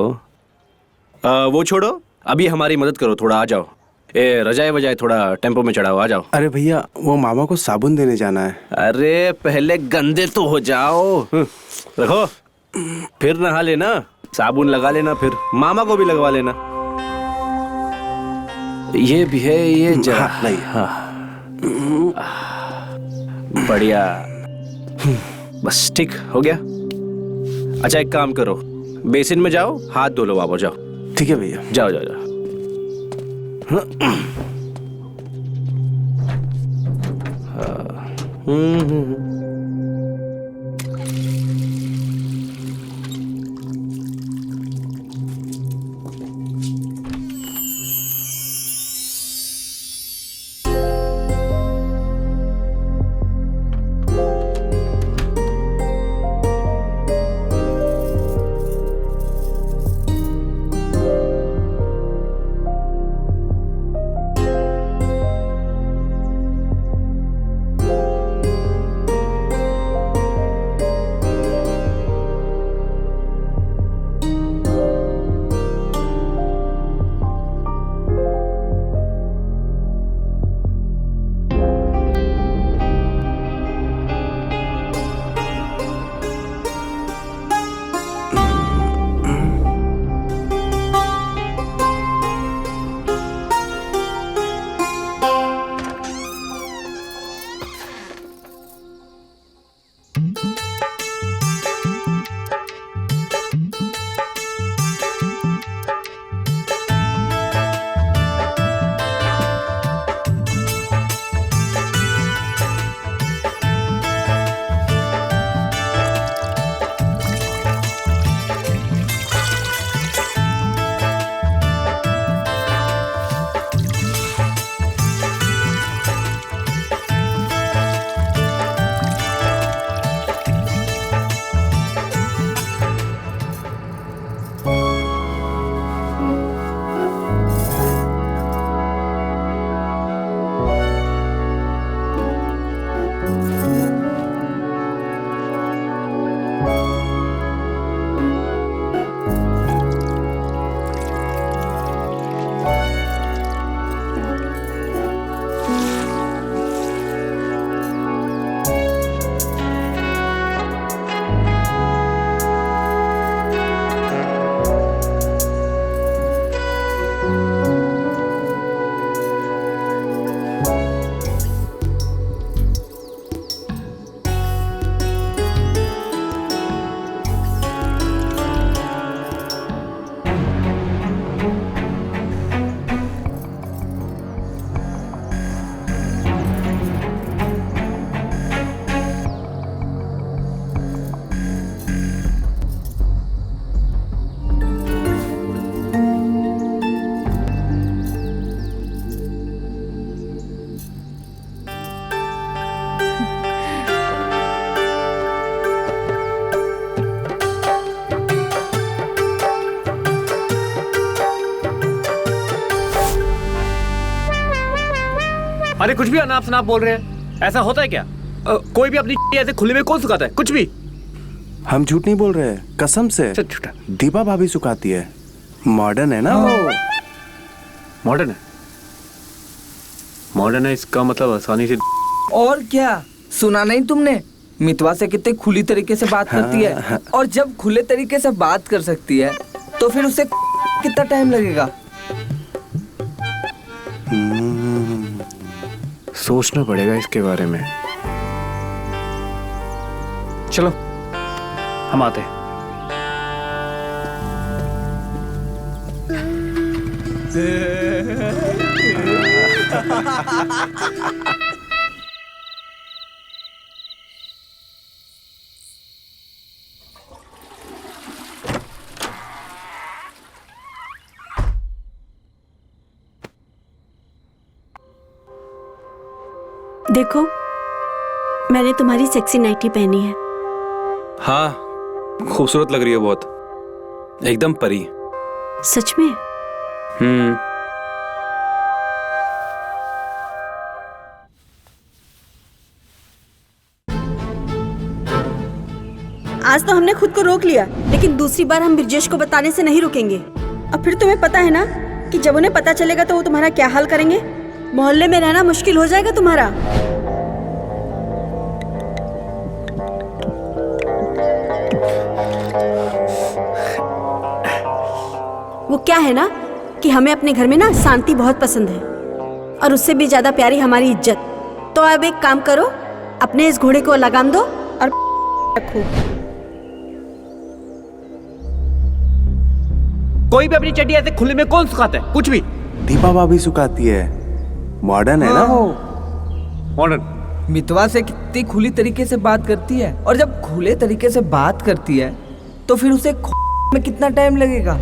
[SPEAKER 7] वो छोड़ो, अभी हमारी मदद करो, थोड़ा आ जाओ। ए रजाए बजाए थोड़ा टेम्पो में चढ़ाओ, आ जाओ।
[SPEAKER 3] अरे भैया, वो मामा को साबुन देने जाना है।
[SPEAKER 7] अरे पहले गंदे तो हो जाओ। रखो, फिर नहा लेना, साबुन लगा लेना, फिर मामा को भी लगवा लेना। ये भी है, ये जरा
[SPEAKER 3] हाँ, नहीं।
[SPEAKER 7] बढ़िया, बस ठीक हो गया। अच्छा एक काम करो, बेसिन में जाओ, हाथ धो लो, वापस जाओ।
[SPEAKER 3] ठीक है भैया।
[SPEAKER 7] जाओ जाओ जाओ।
[SPEAKER 1] अरे कुछ भी अनाप शनाप बोल रहे हैं, ऐसा होता है क्या? कोई भी अपनी ऐसे खुले में कौन सुखाता है? कुछ भी।
[SPEAKER 3] हम झूठ नहीं बोल रहे हैं, कसम से।
[SPEAKER 1] सच झूठा।
[SPEAKER 3] दीपा भाभी सुखाती है, मॉडर्न है ना वो।
[SPEAKER 1] मॉडर्न है? मॉडर्न है इसका मतलब आसानी से।
[SPEAKER 4] और क्या, सुना नहीं तुमने? मितवा से कितने खुली तरीके से बात करती है, और जब खुले तरीके से बात कर सकती है तो फिर उसे कितना टाइम लगेगा?
[SPEAKER 1] सोचना पड़ेगा इसके बारे में। चलो हम आते हैं।
[SPEAKER 2] देखो, मैंने तुम्हारी सेक्सी नाइटी पहनी है।
[SPEAKER 6] हाँ, खूबसूरत लग रही है बहुत, एकदम परी।
[SPEAKER 2] सच में? आज तो हमने खुद को रोक लिया, लेकिन दूसरी बार हम ब्रिजेश को बताने से नहीं रुकेंगे। अब फिर तुम्हें पता है ना कि जब उन्हें पता चलेगा तो वो तुम्हारा क्या हाल करेंगे। मोहल्ले में रहना मुश्किल हो जाएगा तुम्हारा। वो क्या है ना कि हमें अपने घर में ना शांति बहुत पसंद है, और उससे भी ज्यादा प्यारी हमारी इज्जत। तो अब एक काम करो, अपने इस घोड़े को लगाम दो और रखो।
[SPEAKER 1] कोई भी अपनी चड्डी ऐसे खुले में कौन सुखाता है? कुछ भी।
[SPEAKER 3] दीपा भाभी सुखाती है, मॉडर्न है ना वो।
[SPEAKER 1] मॉडर्न।
[SPEAKER 4] मितवा से कितनी खुली तरीके से बात करती है, और जब खुले तरीके से बात करती है तो फिर उसे में कितना टाइम लगेगा?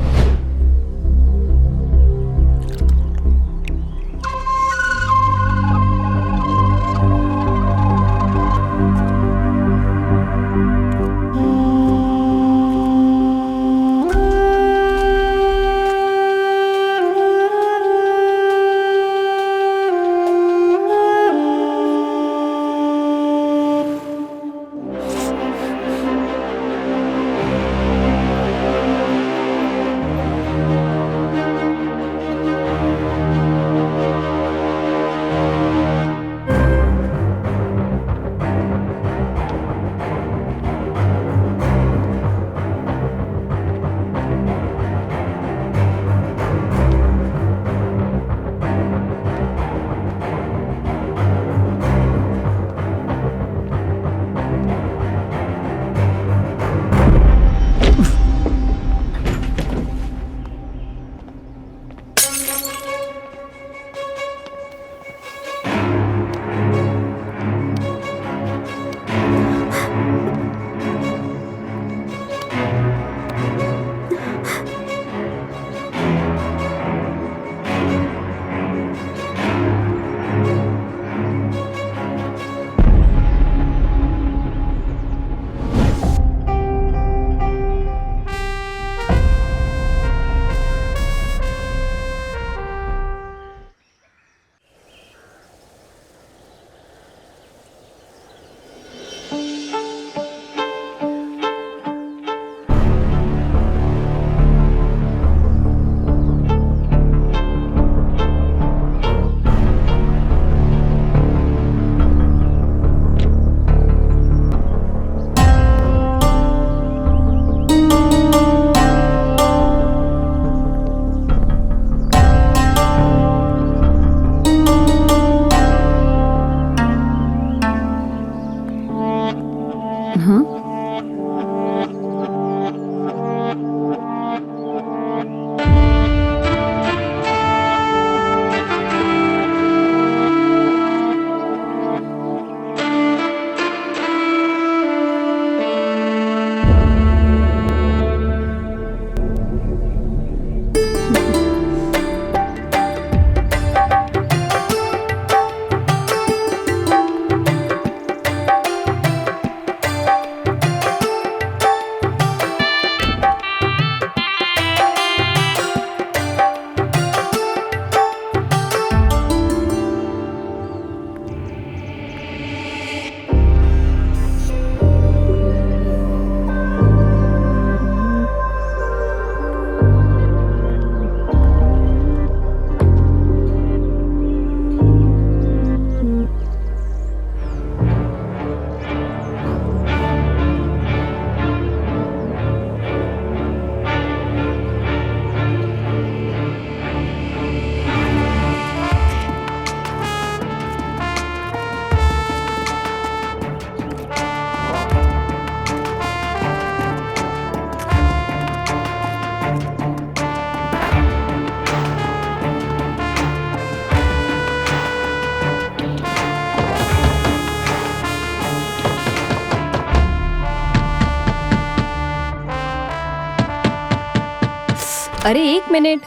[SPEAKER 8] अरे 1 मिनट।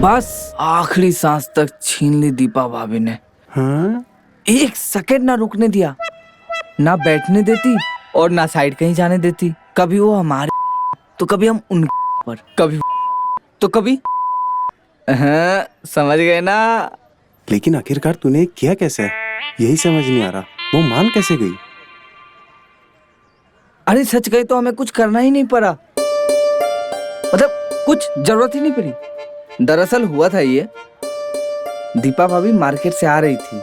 [SPEAKER 4] बस आखिरी सांस तक छीन ली दीपा भाभी ने।
[SPEAKER 3] हाँ?
[SPEAKER 4] 1 सेकंड ना रुकने दिया, ना बैठने देती और ना साइड कहीं जाने देती। कभी वो हमारे तो कभी हम उनके पर, कभी तो कभी। हाँ, समझ गए ना?
[SPEAKER 3] लेकिन आखिरकार तूने किया कैसे? यही समझ नहीं आ रहा, वो मान कैसे गई?
[SPEAKER 4] अरे सच गए तो हमें कुछ करना ही नहीं पड़ा, मतलब कुछ जरूरत ही नहीं पड़ी। दरअसल हुआ था ये, दीपा भाभी मार्केट से आ रही थी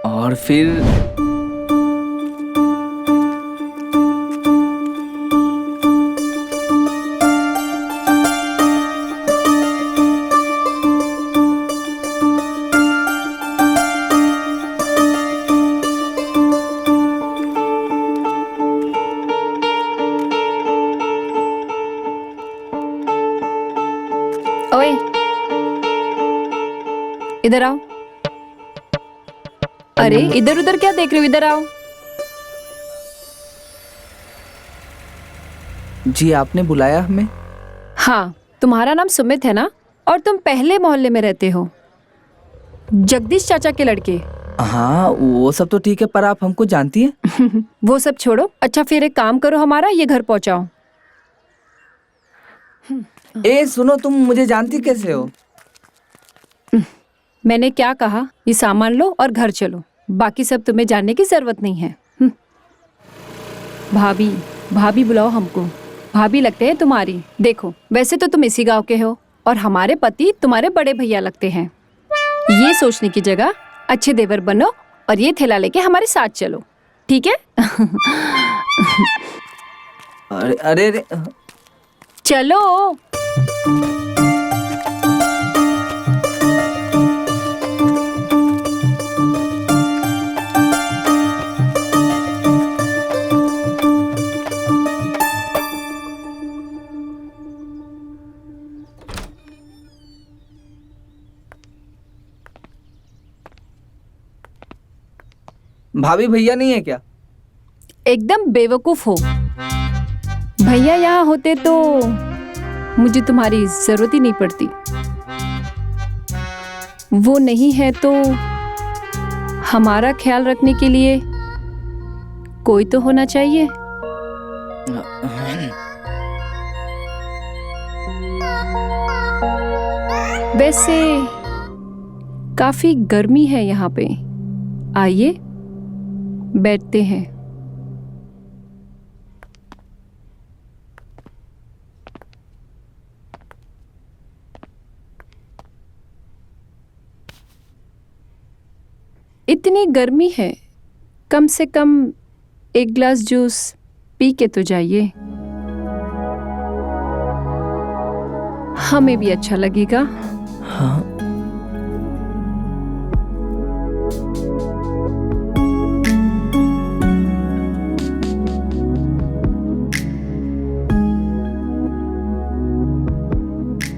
[SPEAKER 4] और फिर
[SPEAKER 8] ओए, इधर आओ। अरे इधर उधर क्या देख रहे हो, इधर आओ।
[SPEAKER 4] जी आपने बुलाया हमें?
[SPEAKER 8] हाँ, तुम्हारा नाम सुमित है ना, और तुम पहले मोहल्ले में रहते हो, जगदीश चाचा के लड़के।
[SPEAKER 4] हाँ वो सब तो ठीक है, पर आप हमको जानती हैं?
[SPEAKER 8] वो सब छोड़ो। अच्छा फिर एक काम करो, हमारा ये घर पहुंचाओ।
[SPEAKER 4] ए सुनो, तुम मुझे जानती कैसे हो?
[SPEAKER 8] मैंने क्या कहा, ये सामान लो और घर चलो, बाकी सब तुम्हें जानने की जरूरत नहीं है। भाभी भाभी बुलाओ हमको, भाभी लगते हैं तुम्हारी। देखो वैसे तो तुम इसी गांव के हो और हमारे पति तुम्हारे बड़े भैया लगते हैं। ये सोचने की जगह अच्छे देवर बनो और ये थैला लेके हमारे साथ चलो, ठीक है?
[SPEAKER 4] अरे अरे अरे
[SPEAKER 8] चलो।
[SPEAKER 4] भाभी भैया नहीं है क्या?
[SPEAKER 8] एकदम बेवकूफ हो। भैया यहाँ होते तो मुझे तुम्हारी जरूरत ही नहीं पड़ती। वो नहीं है तो हमारा ख्याल रखने के लिए कोई तो होना चाहिए। वैसे काफी गर्मी है यहाँ पे, आइए बैठते हैं। इतनी गर्मी है, कम से कम 1 गिलास जूस पी के तो जाइए, हमें भी अच्छा लगेगा।
[SPEAKER 4] हाँ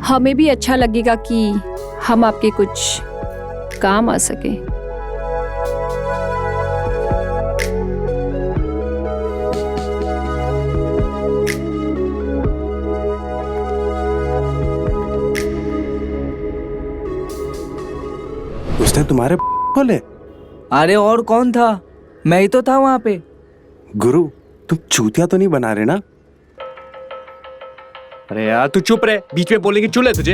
[SPEAKER 8] हमें भी अच्छा लगेगा कि हम आपके कुछ काम आ सके।
[SPEAKER 3] उसने तुम्हारे खोले?
[SPEAKER 4] अरे और कौन था, मैं ही तो था वहां पे।
[SPEAKER 3] गुरु तुम चूतिया तो नहीं बना रहे ना?
[SPEAKER 1] अरे यार तू चुप रहे, बीच में बोलने की चुल है तुझे।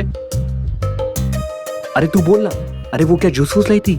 [SPEAKER 1] अरे तू बोल ना। अरे वो क्या जूस वूस लाई थी?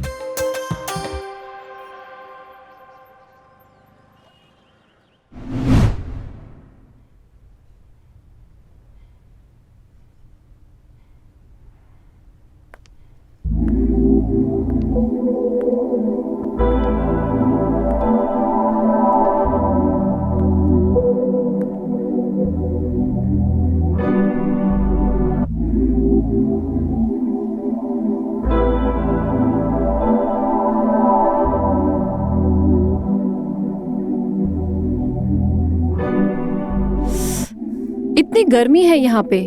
[SPEAKER 8] कितनी गर्मी है यहाँ पे।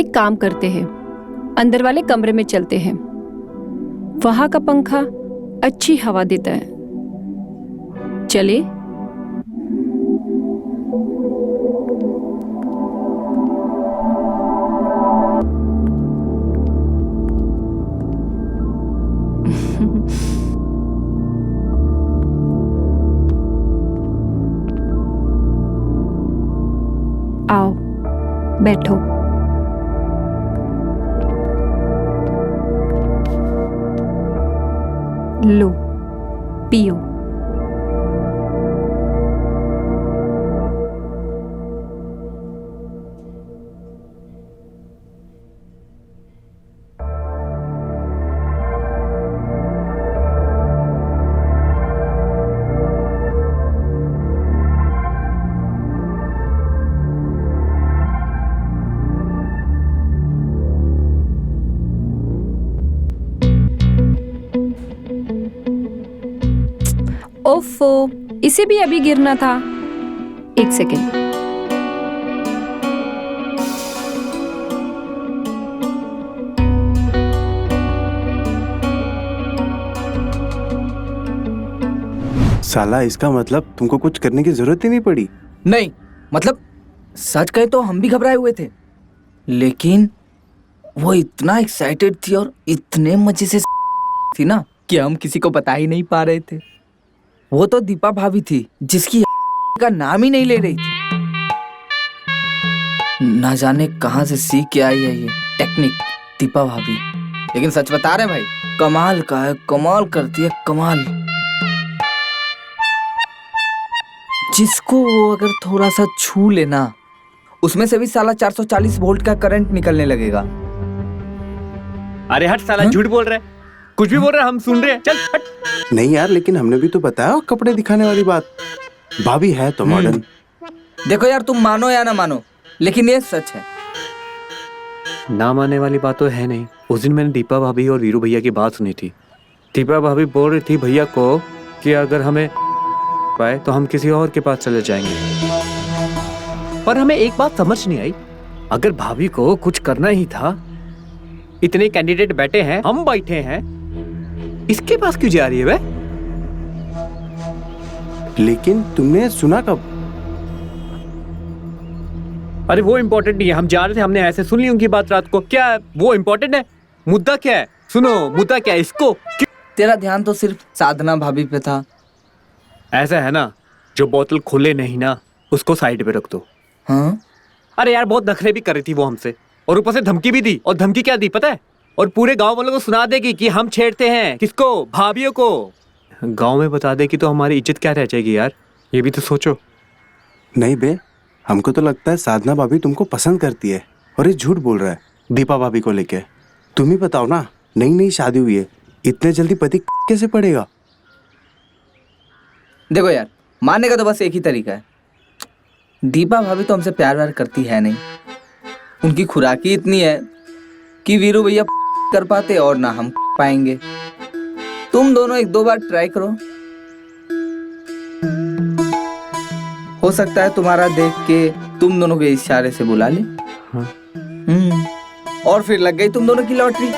[SPEAKER 8] एक काम करते हैं, अंदर वाले कमरे में चलते हैं, वहां का पंखा अच्छी हवा देता है। चले? आओ बैठो। लो पियो। ओफो, इसे भी अभी गिरना था। एक सेकेंड।
[SPEAKER 3] साला इसका मतलब तुमको कुछ करने की जरूरत ही नहीं पड़ी।
[SPEAKER 4] नहीं मतलब सच कहे तो हम भी घबराए हुए थे, लेकिन वो इतना एक्साइटेड थी और इतने मजे से थी ना कि हम किसी को बता ही नहीं पा रहे थे। वो तो दीपा भाभी थी जिसकी का नाम ही नहीं ले रही थी। ना जाने कहां से सीख के आई है ये टेक्निक दीपा भाभी। लेकिन सच बता रहे भाई, कमाल का है, कमाल करती है, कमाल। जिसको वो अगर थोड़ा सा छू लेना, उसमें से भी साला 440 वोल्ट का करंट निकलने लगेगा।
[SPEAKER 1] अरे हट साला, झूठ बोल रहा है, कुछ भी बोल रहा है, हम सुन रहे हैं, चल हट।
[SPEAKER 3] नहीं यार, लेकिन हमने भी तो बताया कपड़े दिखाने वाली बात। भाभी है तो मॉडर्न।
[SPEAKER 4] देखो यार, तुम मानो या ना मानो, लेकिन ये सच है।
[SPEAKER 1] ना मानने वाली बात तो है नहीं। उस दिन मैंने दीपा भाभी और वीरू भैया की बात सुनी थी। दीपा भाभी बोल रही थी भैया को कि अगर हमें पाए तो हम किसी और के पास चले जाएंगे। पर हमें एक बात समझ नहीं आई, अगर भाभी को कुछ करना ही था, इतने कैंडिडेट बैठे हैं, हम बैठे हैं, इसके पास क्यों जा रही है वे?
[SPEAKER 3] लेकिन तुमने सुना कब?
[SPEAKER 1] अरे वो इम्पोर्टेंट नहीं है, हम जा रहे थे, हमने ऐसे सुन ली उनकी बात रात को। क्या वो इम्पोर्टेंट है? मुद्दा क्या है? सुनो, मुद्दा क्या है? इसको
[SPEAKER 4] तेरा ध्यान तो सिर्फ साधना भाभी पे था।
[SPEAKER 1] ऐसा है ना, जो बोतल खोले नहीं ना, उसको साइड पे रख दो।
[SPEAKER 4] हाँ?
[SPEAKER 1] अरे यार, बहुत नखरे भी कर रही थी वो हमसे, और ऊपर से धमकी भी दी। और धमकी क्या दी पता है? और पूरे गांव वालों को सुना देगी कि हम छेड़ते हैं। किसको? भाभियों को। गांव में बता देगी तो हमारी इज्जत क्या रह जाएगी यार, ये भी तो सोचो।
[SPEAKER 3] नहीं बे, हमको तो लगता है साधना भाभी तुमको पसंद करती है और ये झूठ बोल रहा है दीपा भाभी को लेके। तुम ही बताओ ना, नई नई शादी हुई है, इतने जल्दी पति कैसे पड़ेगा?
[SPEAKER 4] देखो यार, मानने का तो बस एक ही तरीका है। दीपा भाभी तो हमसे प्यार व्यार करती है नहीं। उनकी खुराक ही इतनी है कि वीरू भैया कर पाते और ना हम पाएंगे। तुम दोनों एक दो बार ट्राई करो, हो सकता है तुम्हारा देख के तुम दोनों के इशारे से बुला ले।
[SPEAKER 1] हाँ।
[SPEAKER 4] और फिर लग गई तुम दोनों की लॉटरी।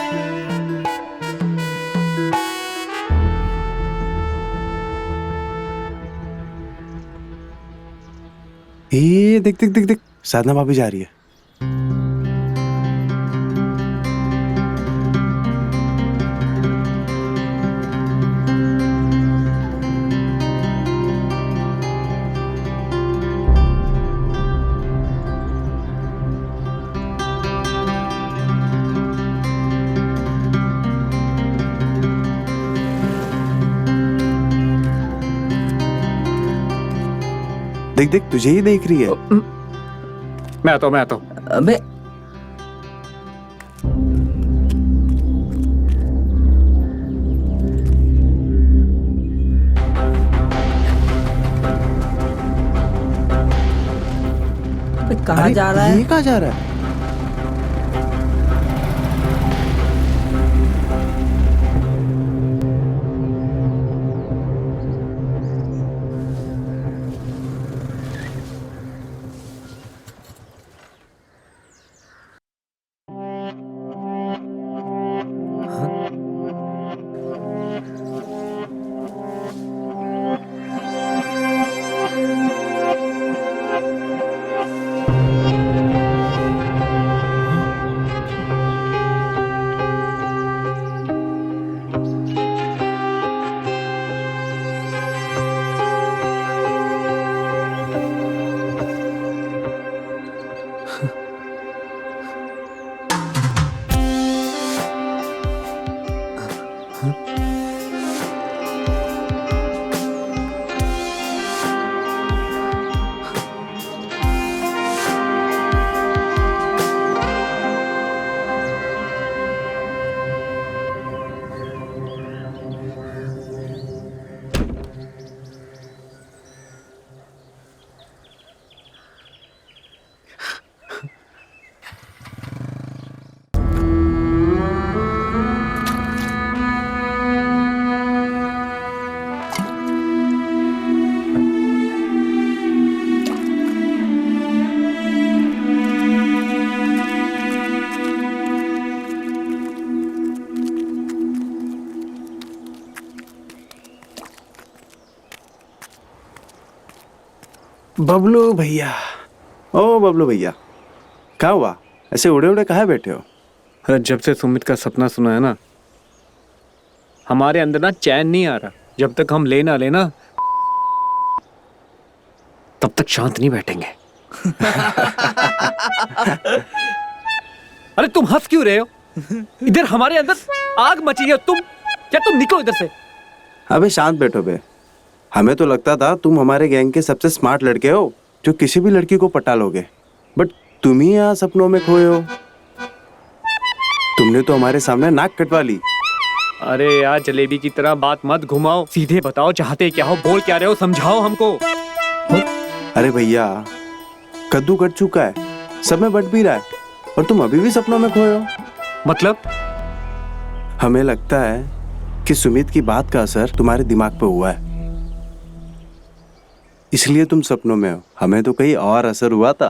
[SPEAKER 3] ए देख देख देख देख, साधना भाभी जा रही है। देख देख, तुझे ही देख रही है।
[SPEAKER 1] मैं आता हूँ।
[SPEAKER 4] अबे कहाँ जा रहा है?
[SPEAKER 3] ये कहाँ जा रहा है? बबलू भैया, ओ बबलू भैया, क्या हुआ? ऐसे उड़े उड़े कहाँ बैठे हो?
[SPEAKER 1] अरे जब से सुमित का सपना सुना है ना, हमारे अंदर ना चैन नहीं आ रहा। जब तक हम ले ना लेना तब तक शांत नहीं बैठेंगे। अरे तुम हंस क्यों रहे हो? इधर हमारे अंदर आग मची है। तुम निकलो इधर से।
[SPEAKER 3] अबे शांत बैठो बे। हमें तो लगता था तुम हमारे गैंग के सबसे स्मार्ट लड़के हो जो किसी भी लड़की को पटा लोगे, बट तुम ही यहाँ सपनों में खोए हो। तुमने तो हमारे सामने नाक कटवा ली।
[SPEAKER 1] अरे यार जलेबी की तरह बात मत घुमाओ, सीधे बताओ चाहते क्या हो, बोल क्या रहे हो, समझाओ हमको।
[SPEAKER 3] अरे भैया, कद्दू कट चुका है, सब में बट भी रहा है और तुम अभी भी सपनों में खोए हो।
[SPEAKER 1] मतलब?
[SPEAKER 3] हमें लगता है कि सुमित की बात का असर तुम्हारे दिमाग पे हुआ है, इसलिए तुम सपनों में हो। हमें तो कहीं और असर हुआ था।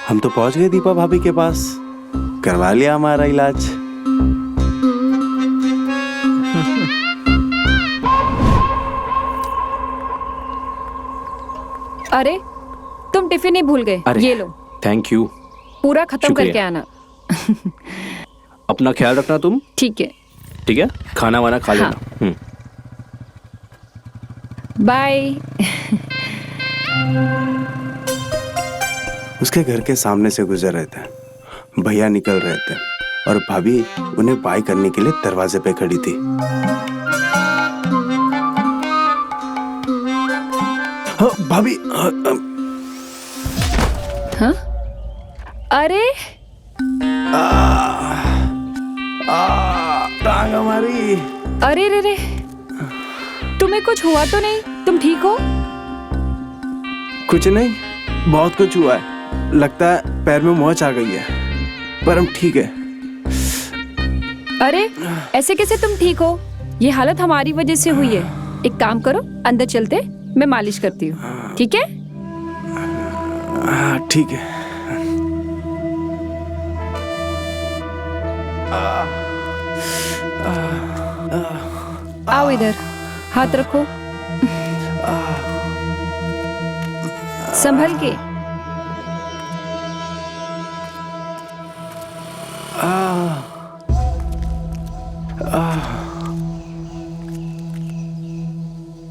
[SPEAKER 3] हम तो पहुंच गए दीपा भाभी के पास, करवा लिया हमारा इलाज।
[SPEAKER 8] अरे तुम टिफिन ही भूल गए।
[SPEAKER 7] अरे
[SPEAKER 8] ये लो,
[SPEAKER 7] थैंक यू।
[SPEAKER 8] पूरा खत्म
[SPEAKER 7] शुक्रिया।
[SPEAKER 8] करके आना।
[SPEAKER 7] अपना ख्याल रखना तुम,
[SPEAKER 8] ठीक है,
[SPEAKER 7] ठीक है? खाना वाना खा लेना।
[SPEAKER 8] हाँ। बाय।
[SPEAKER 3] उसके घर के सामने से गुजर रहे थे, भैया निकल रहे थे और भाभी उन्हें बाय करने के लिए दरवाजे पे खड़ी थी। हाँ, भाभी।
[SPEAKER 8] हाँ? अरे
[SPEAKER 3] टांग हमारी।
[SPEAKER 8] अरे रे रे, तुम्हें कुछ हुआ तो नहीं? तुम ठीक हो?
[SPEAKER 3] कुछ नहीं, बहुत कुछ हुआ है। लगता है पैर में मोच आ गई है, पर हम ठीक है।
[SPEAKER 8] अरे ऐसे कैसे तुम ठीक हो? ये हालत हमारी वजह से हुई है। एक काम करो, अंदर चलते, मैं मालिश करती हूँ, ठीक है?
[SPEAKER 3] हाँ ठीक है।
[SPEAKER 8] आओ इधर, हाथ रखो, संभल के।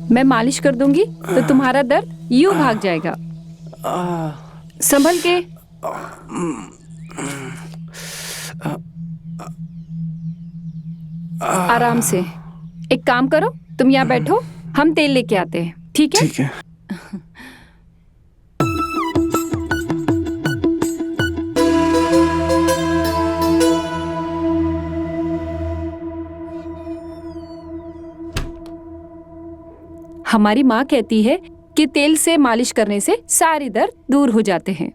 [SPEAKER 8] मैं मालिश कर दूंगी तो तुम्हारा दर्द यूं भाग जाएगा। संभल के। आराम से। एक काम करो, तुम यहाँ बैठो, हम तेल लेके आते हैं, ठीक है?
[SPEAKER 3] ठीक है।
[SPEAKER 8] हमारी माँ कहती है कि तेल से मालिश करने से सारे दर्द दूर हो जाते हैं।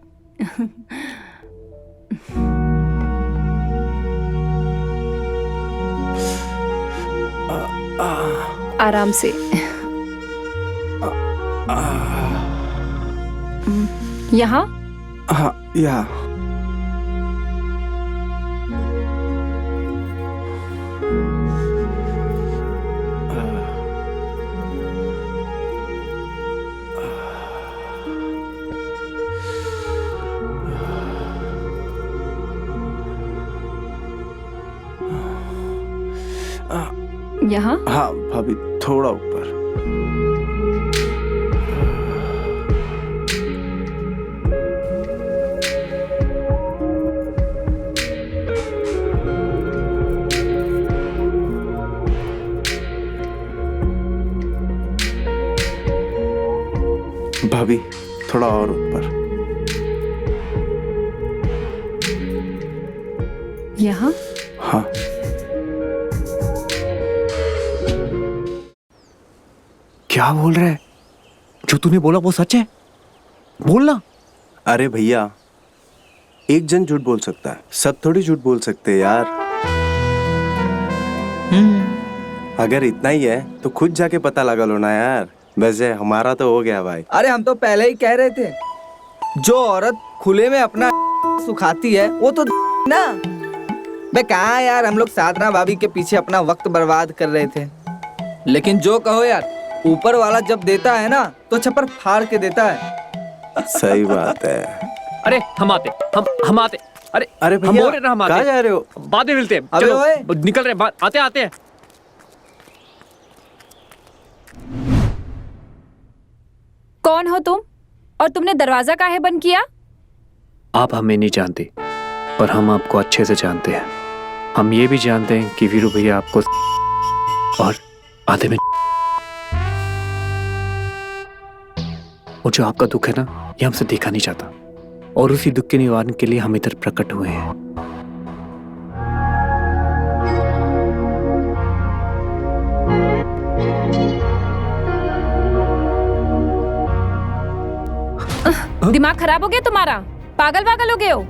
[SPEAKER 8] आराम से। यहाँ?
[SPEAKER 3] हाँ, यहाँ।
[SPEAKER 8] यहाँ?
[SPEAKER 3] हाँ भाभी, थोड़ा ऊपर। भाभी, थोड़ा और ऊपर।
[SPEAKER 8] यहाँ?
[SPEAKER 3] हाँ।
[SPEAKER 1] क्या बोल रहा है? जो तूने बोला वो सच है? बोलना।
[SPEAKER 3] अरे भैया, एक जन झूठ बोल सकता है, सब थोड़ी झूठ बोल सकते यार। अगर इतना ही है तो खुद जाके पता लगा लो ना यार। वैसे हमारा तो हो गया भाई।
[SPEAKER 4] अरे हम तो पहले ही कह रहे थे, जो औरत खुले में अपना सुखाती है वो तो ना। बे कहाँ यार, हम लोग साधना भाभी के पीछे अपना वक्त बर्बाद कर रहे थे। लेकिन जो कहो यार, ऊपर वाला जब देता है ना तो छप्पर फाड़ के देता है।
[SPEAKER 3] सही बात है।
[SPEAKER 1] अरे हम आते। अरे
[SPEAKER 3] अरे
[SPEAKER 1] हम
[SPEAKER 3] भैया
[SPEAKER 1] बोल रहे ना, हम आते।
[SPEAKER 3] कहाँ जा रहे हो?
[SPEAKER 1] बाद में मिलते हैं,
[SPEAKER 4] अबे
[SPEAKER 1] चलो
[SPEAKER 4] ओए।
[SPEAKER 1] निकल रहे हैं, आते हैं।
[SPEAKER 8] कौन हो तुम और तुमने दरवाजा काहे बंद किया?
[SPEAKER 1] आप हमें नहीं जानते, पर हम आपको अच्छे से जानते हैं। हम ये भी जानते हैं कि वीरू भैया आपको और आधे में, और जो आपका दुख है ना, ये हमसे देखा नहीं जाता, और उसी दुख के निवारण के लिए हम इधर प्रकट हुए हैं।
[SPEAKER 8] दिमाग खराब हो गया तुम्हारा? पागल हो गए हो?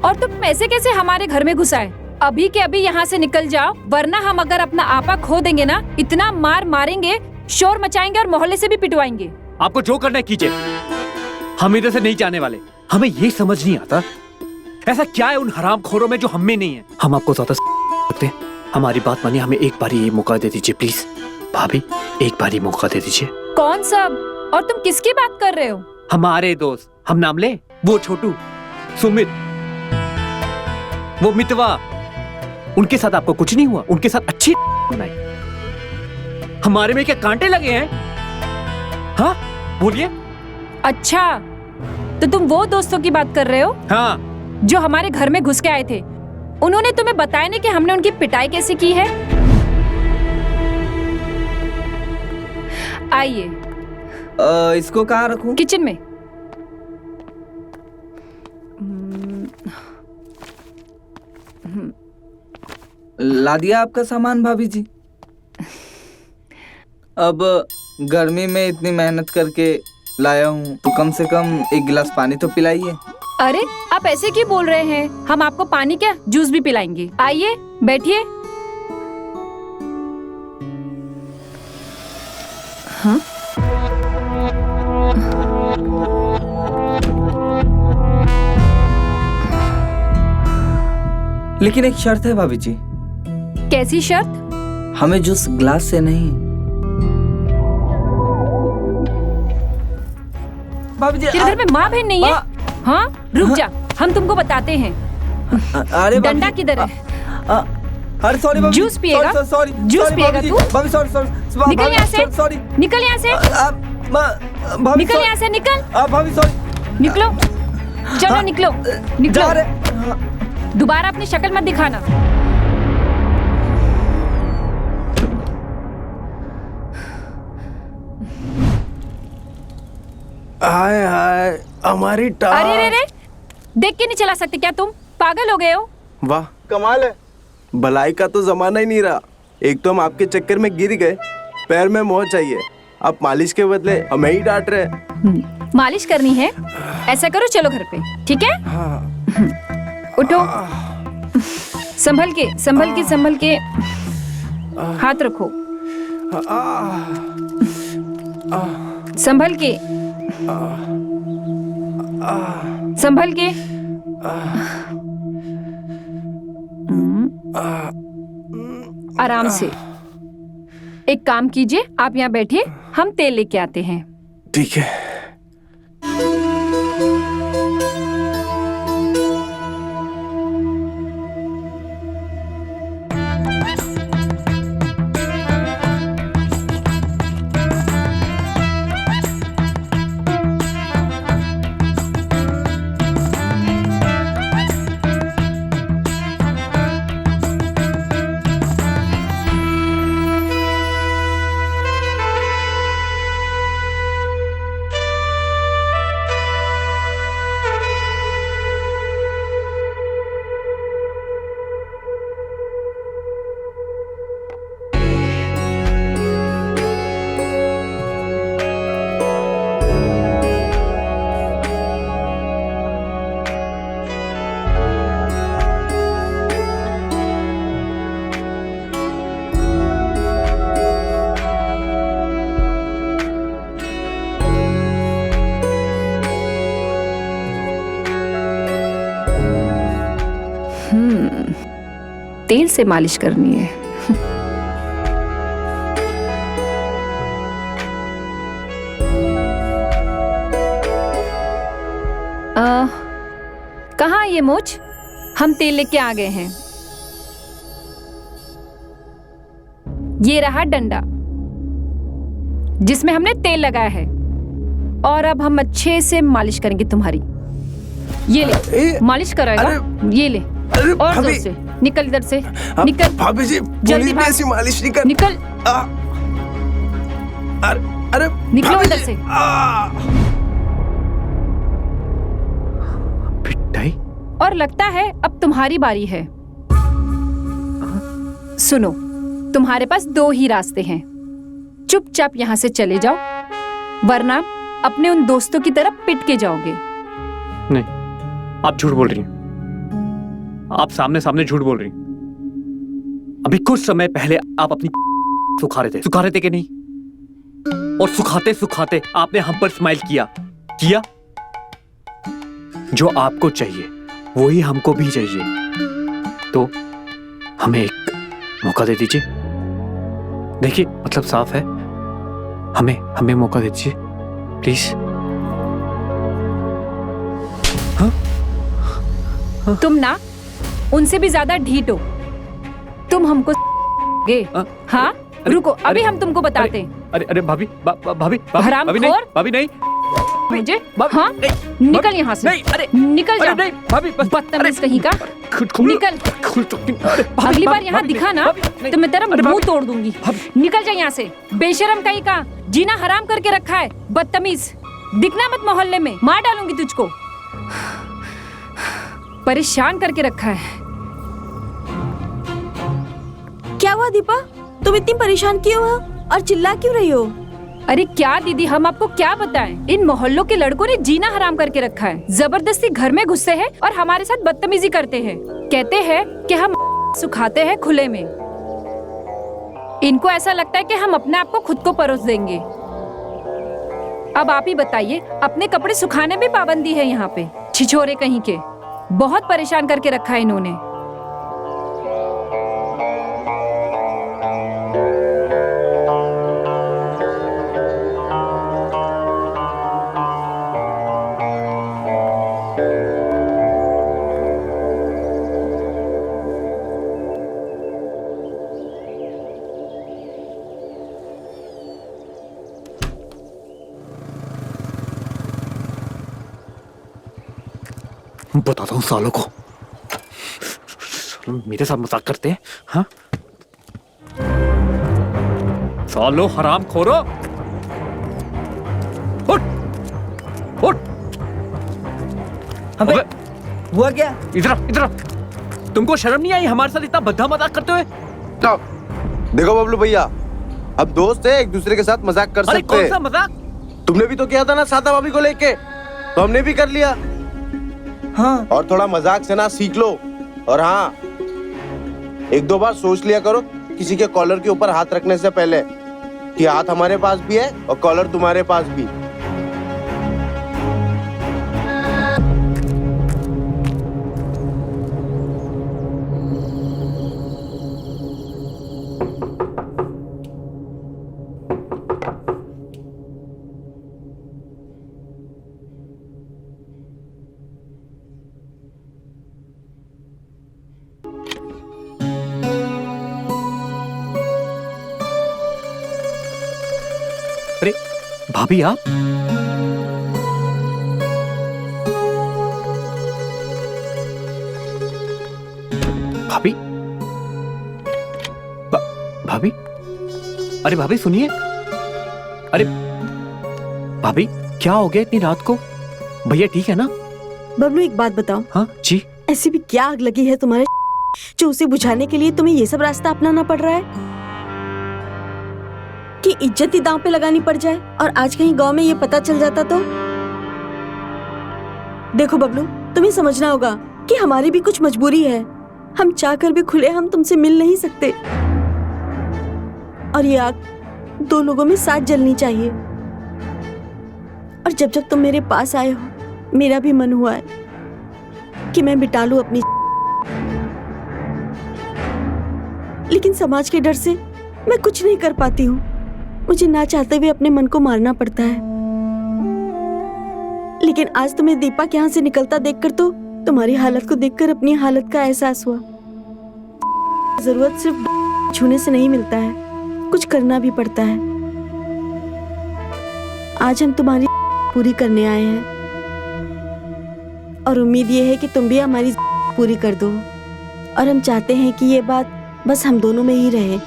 [SPEAKER 8] और तुम ऐसे कैसे हमारे घर में घुसाए? अभी के अभी यहाँ से निकल जाओ, वरना हम अगर अपना आपा खो देंगे ना, इतना मार मारेंगे, शोर मचाएंगे और मोहल्ले से भी पिटवाएंगे।
[SPEAKER 1] आपको जो करना है कीजिए, हम इधर से नहीं जाने वाले। हमें ये समझ नहीं आता ऐसा क्या है उन हरामखोरों में जो हम में नहीं है। हम आपको ज्यादा सकते हैं, हमारी बात मानिए, हमें एक बारी ये मौका दे दीजिए प्लीज। भाभी एक बारी मौका दे दीजिए।
[SPEAKER 8] कौन सब? और तुम किसकी बात कर रहे हो?
[SPEAKER 1] हमारे दोस्त, हम नाम ले, वो छोटू, सुमित, वो मितवा, उनके साथ आपको कुछ नहीं हुआ? उनके साथ अच्छी बनाई, हमारे में क्या कांटे लगे हैं? हाँ बोलिए।
[SPEAKER 8] अच्छा, तो तुम वो दोस्तों की बात कर रहे हो
[SPEAKER 1] हाँ,
[SPEAKER 8] जो हमारे घर में घुस के आए थे? उन्होंने तुम्हें बताया नहीं कि हमने उनकी पिटाई कैसे की है? आइए
[SPEAKER 4] इसको कहाँ रखूं?
[SPEAKER 8] किचन में।
[SPEAKER 4] ला दिया आपका सामान भाभी जी? अब गर्मी में इतनी मेहनत करके लाया हूँ तो कम से कम एक गिलास पानी तो पिलाइए।
[SPEAKER 8] अरे आप ऐसे क्यों बोल रहे हैं? हम आपको पानी क्या जूस भी पिलाएंगे। आइए बैठिए। हाँ?
[SPEAKER 4] लेकिन एक शर्त है भाभी जी।
[SPEAKER 8] कैसी शर्त?
[SPEAKER 4] हमें जूस ग्लास से नहीं। भाभी जी
[SPEAKER 8] तेरे घर में माँ बहन नहीं है? हाँ रुक जा, हम तुमको बताते हैं।
[SPEAKER 4] अरे
[SPEAKER 8] डंडा किधर है?
[SPEAKER 4] अरे सॉरी भाभी।
[SPEAKER 8] जूस पिएगा?
[SPEAKER 4] सॉरी
[SPEAKER 8] जूस पिएगा तू?
[SPEAKER 4] भाभी सॉरी सॉरी।
[SPEAKER 8] निकल यहाँ से।
[SPEAKER 4] सॉरी।
[SPEAKER 8] निकल यहाँ से।
[SPEAKER 4] भाभी
[SPEAKER 8] निकल यहाँ से, निकल।
[SPEAKER 4] भाभी सॉरी।
[SPEAKER 8] निकलो, चलो निकलो,
[SPEAKER 4] जा
[SPEAKER 8] निकलो।
[SPEAKER 4] रहे।
[SPEAKER 8] दोबारा अपनी शक्ल मत दिखाना।
[SPEAKER 3] हाय हाय हमारी टांग।
[SPEAKER 8] अरे रे रे, देख के नहीं चला सकते क्या तुम? पागल हो गए हो?
[SPEAKER 3] वाह कमाल है, भलाई का तो जमाना ही नहीं रहा। एक तो हम आपके चक्कर में गिर गए, पैर में मोह चाहिए, आप मालिश के बदले हमें ही डांट रहे।
[SPEAKER 8] मालिश करनी है? ऐसा करो, चलो घर पे, ठीक है? उठो, संभल के संभल के संभल के, हाथ रखो, संभल के संभल के। आराम से। एक काम कीजिए, आप यहाँ बैठिए, हम तेल लेके आते हैं।
[SPEAKER 3] ठीक है।
[SPEAKER 8] तेल से मालिश करनी है। कहाँ ये मोच? हम तेल लेके आ गए हैं। ये रहा डंडा जिसमें हमने तेल लगाया है, और अब हम अच्छे से मालिश करेंगे तुम्हारी। ये ले, मालिश कराएगा। ये ले, और जोर से निकल इधर से, निकल
[SPEAKER 3] भाभी जी,
[SPEAKER 8] जल्दी भाग।
[SPEAKER 3] ऐसी मालिश नहीं कर।
[SPEAKER 8] निकल,
[SPEAKER 3] अरे
[SPEAKER 8] निकलो इधर से।
[SPEAKER 1] पिटाई।
[SPEAKER 8] और लगता है अब तुम्हारी बारी है। सुनो, तुम्हारे पास 2 ही रास्ते हैं। चुपचाप यहाँ से चले जाओ, वरना अपने उन दोस्तों की तरफ पिट के जाओगे।
[SPEAKER 1] नहीं, आप झूठ बोल रही हैं। आप सामने सामने झूठ बोल रही हैं। अभी कुछ समय पहले आप अपनी सुखा रहे थे कि नहीं? और सुखाते सुखाते आपने हम पर स्माइल किया। जो आपको चाहिए वही हमको भी चाहिए, तो हमें एक मौका दे दीजिए। देखिए, मतलब साफ है, हमें मौका दे दीजिए प्लीज।
[SPEAKER 8] तुम ना उनसे भी ज्यादा ढीठ हो। तुम हमको गे। हाँ, रुको, अभी हम तुमको बताते हैं।
[SPEAKER 1] अरे भाभी, भाभी
[SPEAKER 8] हरामखोर।
[SPEAKER 1] भाभी नहीं
[SPEAKER 8] मुझे, हाँ, निकल यहाँ से।
[SPEAKER 1] नहीं, अरे
[SPEAKER 8] निकल जा।
[SPEAKER 1] नहीं भाभी, बस
[SPEAKER 8] बदतमीज कहीं का। निकल। अगली बार यहाँ दिखा ना तो मैं तेरा मुंह तोड़ दूंगी। निकल जा यहाँ से, बेशरम कहीं का। जीना हराम करके रखा है, बदतमीज। दिखना मत मोहल्ले में, मार डालूंगी तुझको। परेशान करके रखा है।
[SPEAKER 2] क्या हुआ दीपा? तुम इतनी परेशान क्यों हो और चिल्ला क्यों रही हो?
[SPEAKER 8] अरे क्या दीदी, हम आपको क्या बताएं? इन मोहल्लों के लड़कों ने जीना हराम करके रखा है। जबरदस्ती घर में घुसते हैं और हमारे साथ बदतमीजी करते हैं। कहते हैं कि हम सुखाते हैं खुले में। इनको ऐसा लगता है कि हम अपने आप को खुद को परोस देंगे। अब आप ही बताइए, अपने कपड़े सुखाने में पाबंदी है यहाँ पे। छिछोरे कहीं के, बहुत परेशान करके रखा है इन्होंने।
[SPEAKER 1] बताता हूँ सालों को, मेरे साथ मजाक करते हैं। हाँ, सालो हराम खोरो, उठ उठ।
[SPEAKER 4] अबे हुआ क्या?
[SPEAKER 1] इधर तुमको शर्म नहीं आई हमारे साथ इतना भद्दा मजाक करते हुए?
[SPEAKER 3] देखो बबलू भैया, अब दोस्त है, एक दूसरे के साथ मजाक कर
[SPEAKER 1] अरे
[SPEAKER 3] सकते
[SPEAKER 1] कौन सा
[SPEAKER 3] हैं।
[SPEAKER 1] मजाक?
[SPEAKER 3] तुमने भी तो किया था ना सादा भाभी को लेके, तो हमने भी कर लिया।
[SPEAKER 4] हाँ,
[SPEAKER 3] और थोड़ा मजाक से ना सीख लो। और हाँ, 1-2 बार सोच लिया करो किसी के कॉलर के ऊपर हाथ रखने से पहले कि हाथ हमारे पास भी है और कॉलर तुम्हारे पास भी।
[SPEAKER 1] अरे भाभी, आप भाभी भाभी, अरे भाभी सुनिए। अरे भाभी, क्या हो गया इतनी रात को? भैया ठीक है ना?
[SPEAKER 2] बबलू, एक बात बताओ।
[SPEAKER 1] हाँ जी।
[SPEAKER 2] ऐसी भी क्या आग लगी है तुम्हारे जो उसे बुझाने के लिए तुम्हें ये सब रास्ता अपनाना पड़ रहा है कि इज्जत ही दांव पे लगानी पड़ जाए? और आज कहीं गांव में ये पता चल जाता तो? देखो बबलू, तुम्हें समझना होगा कि हमारी भी कुछ मजबूरी है। हम चाहकर भी खुले हम तुमसे मिल नहीं सकते, और ये आग 2 लोगों में साथ जलनी चाहिए। और जब जब तुम मेरे पास आए हो, मेरा भी मन हुआ है कि मैं मिटा लूं अपनी, लेकिन समाज के डर से मैं कुछ नहीं कर पाती हूँ। मुझे ना चाहते हुए अपने मन को मारना पड़ता है। लेकिन आज तुम्हें दीपा के यहाँ से निकलता देखकर तो तुम्हारी हालत को देखकर अपनी हालत का एहसास हुआ। जरूरत सिर्फ छूने से नहीं मिलता है, कुछ करना भी पड़ता है। आज हम तुम्हारी पूरी करने आए हैं और उम्मीद ये है कि तुम भी हमारी पूरी कर दो। और हम चाहते हैं कि ये बात बस हम दोनों में ही रहे।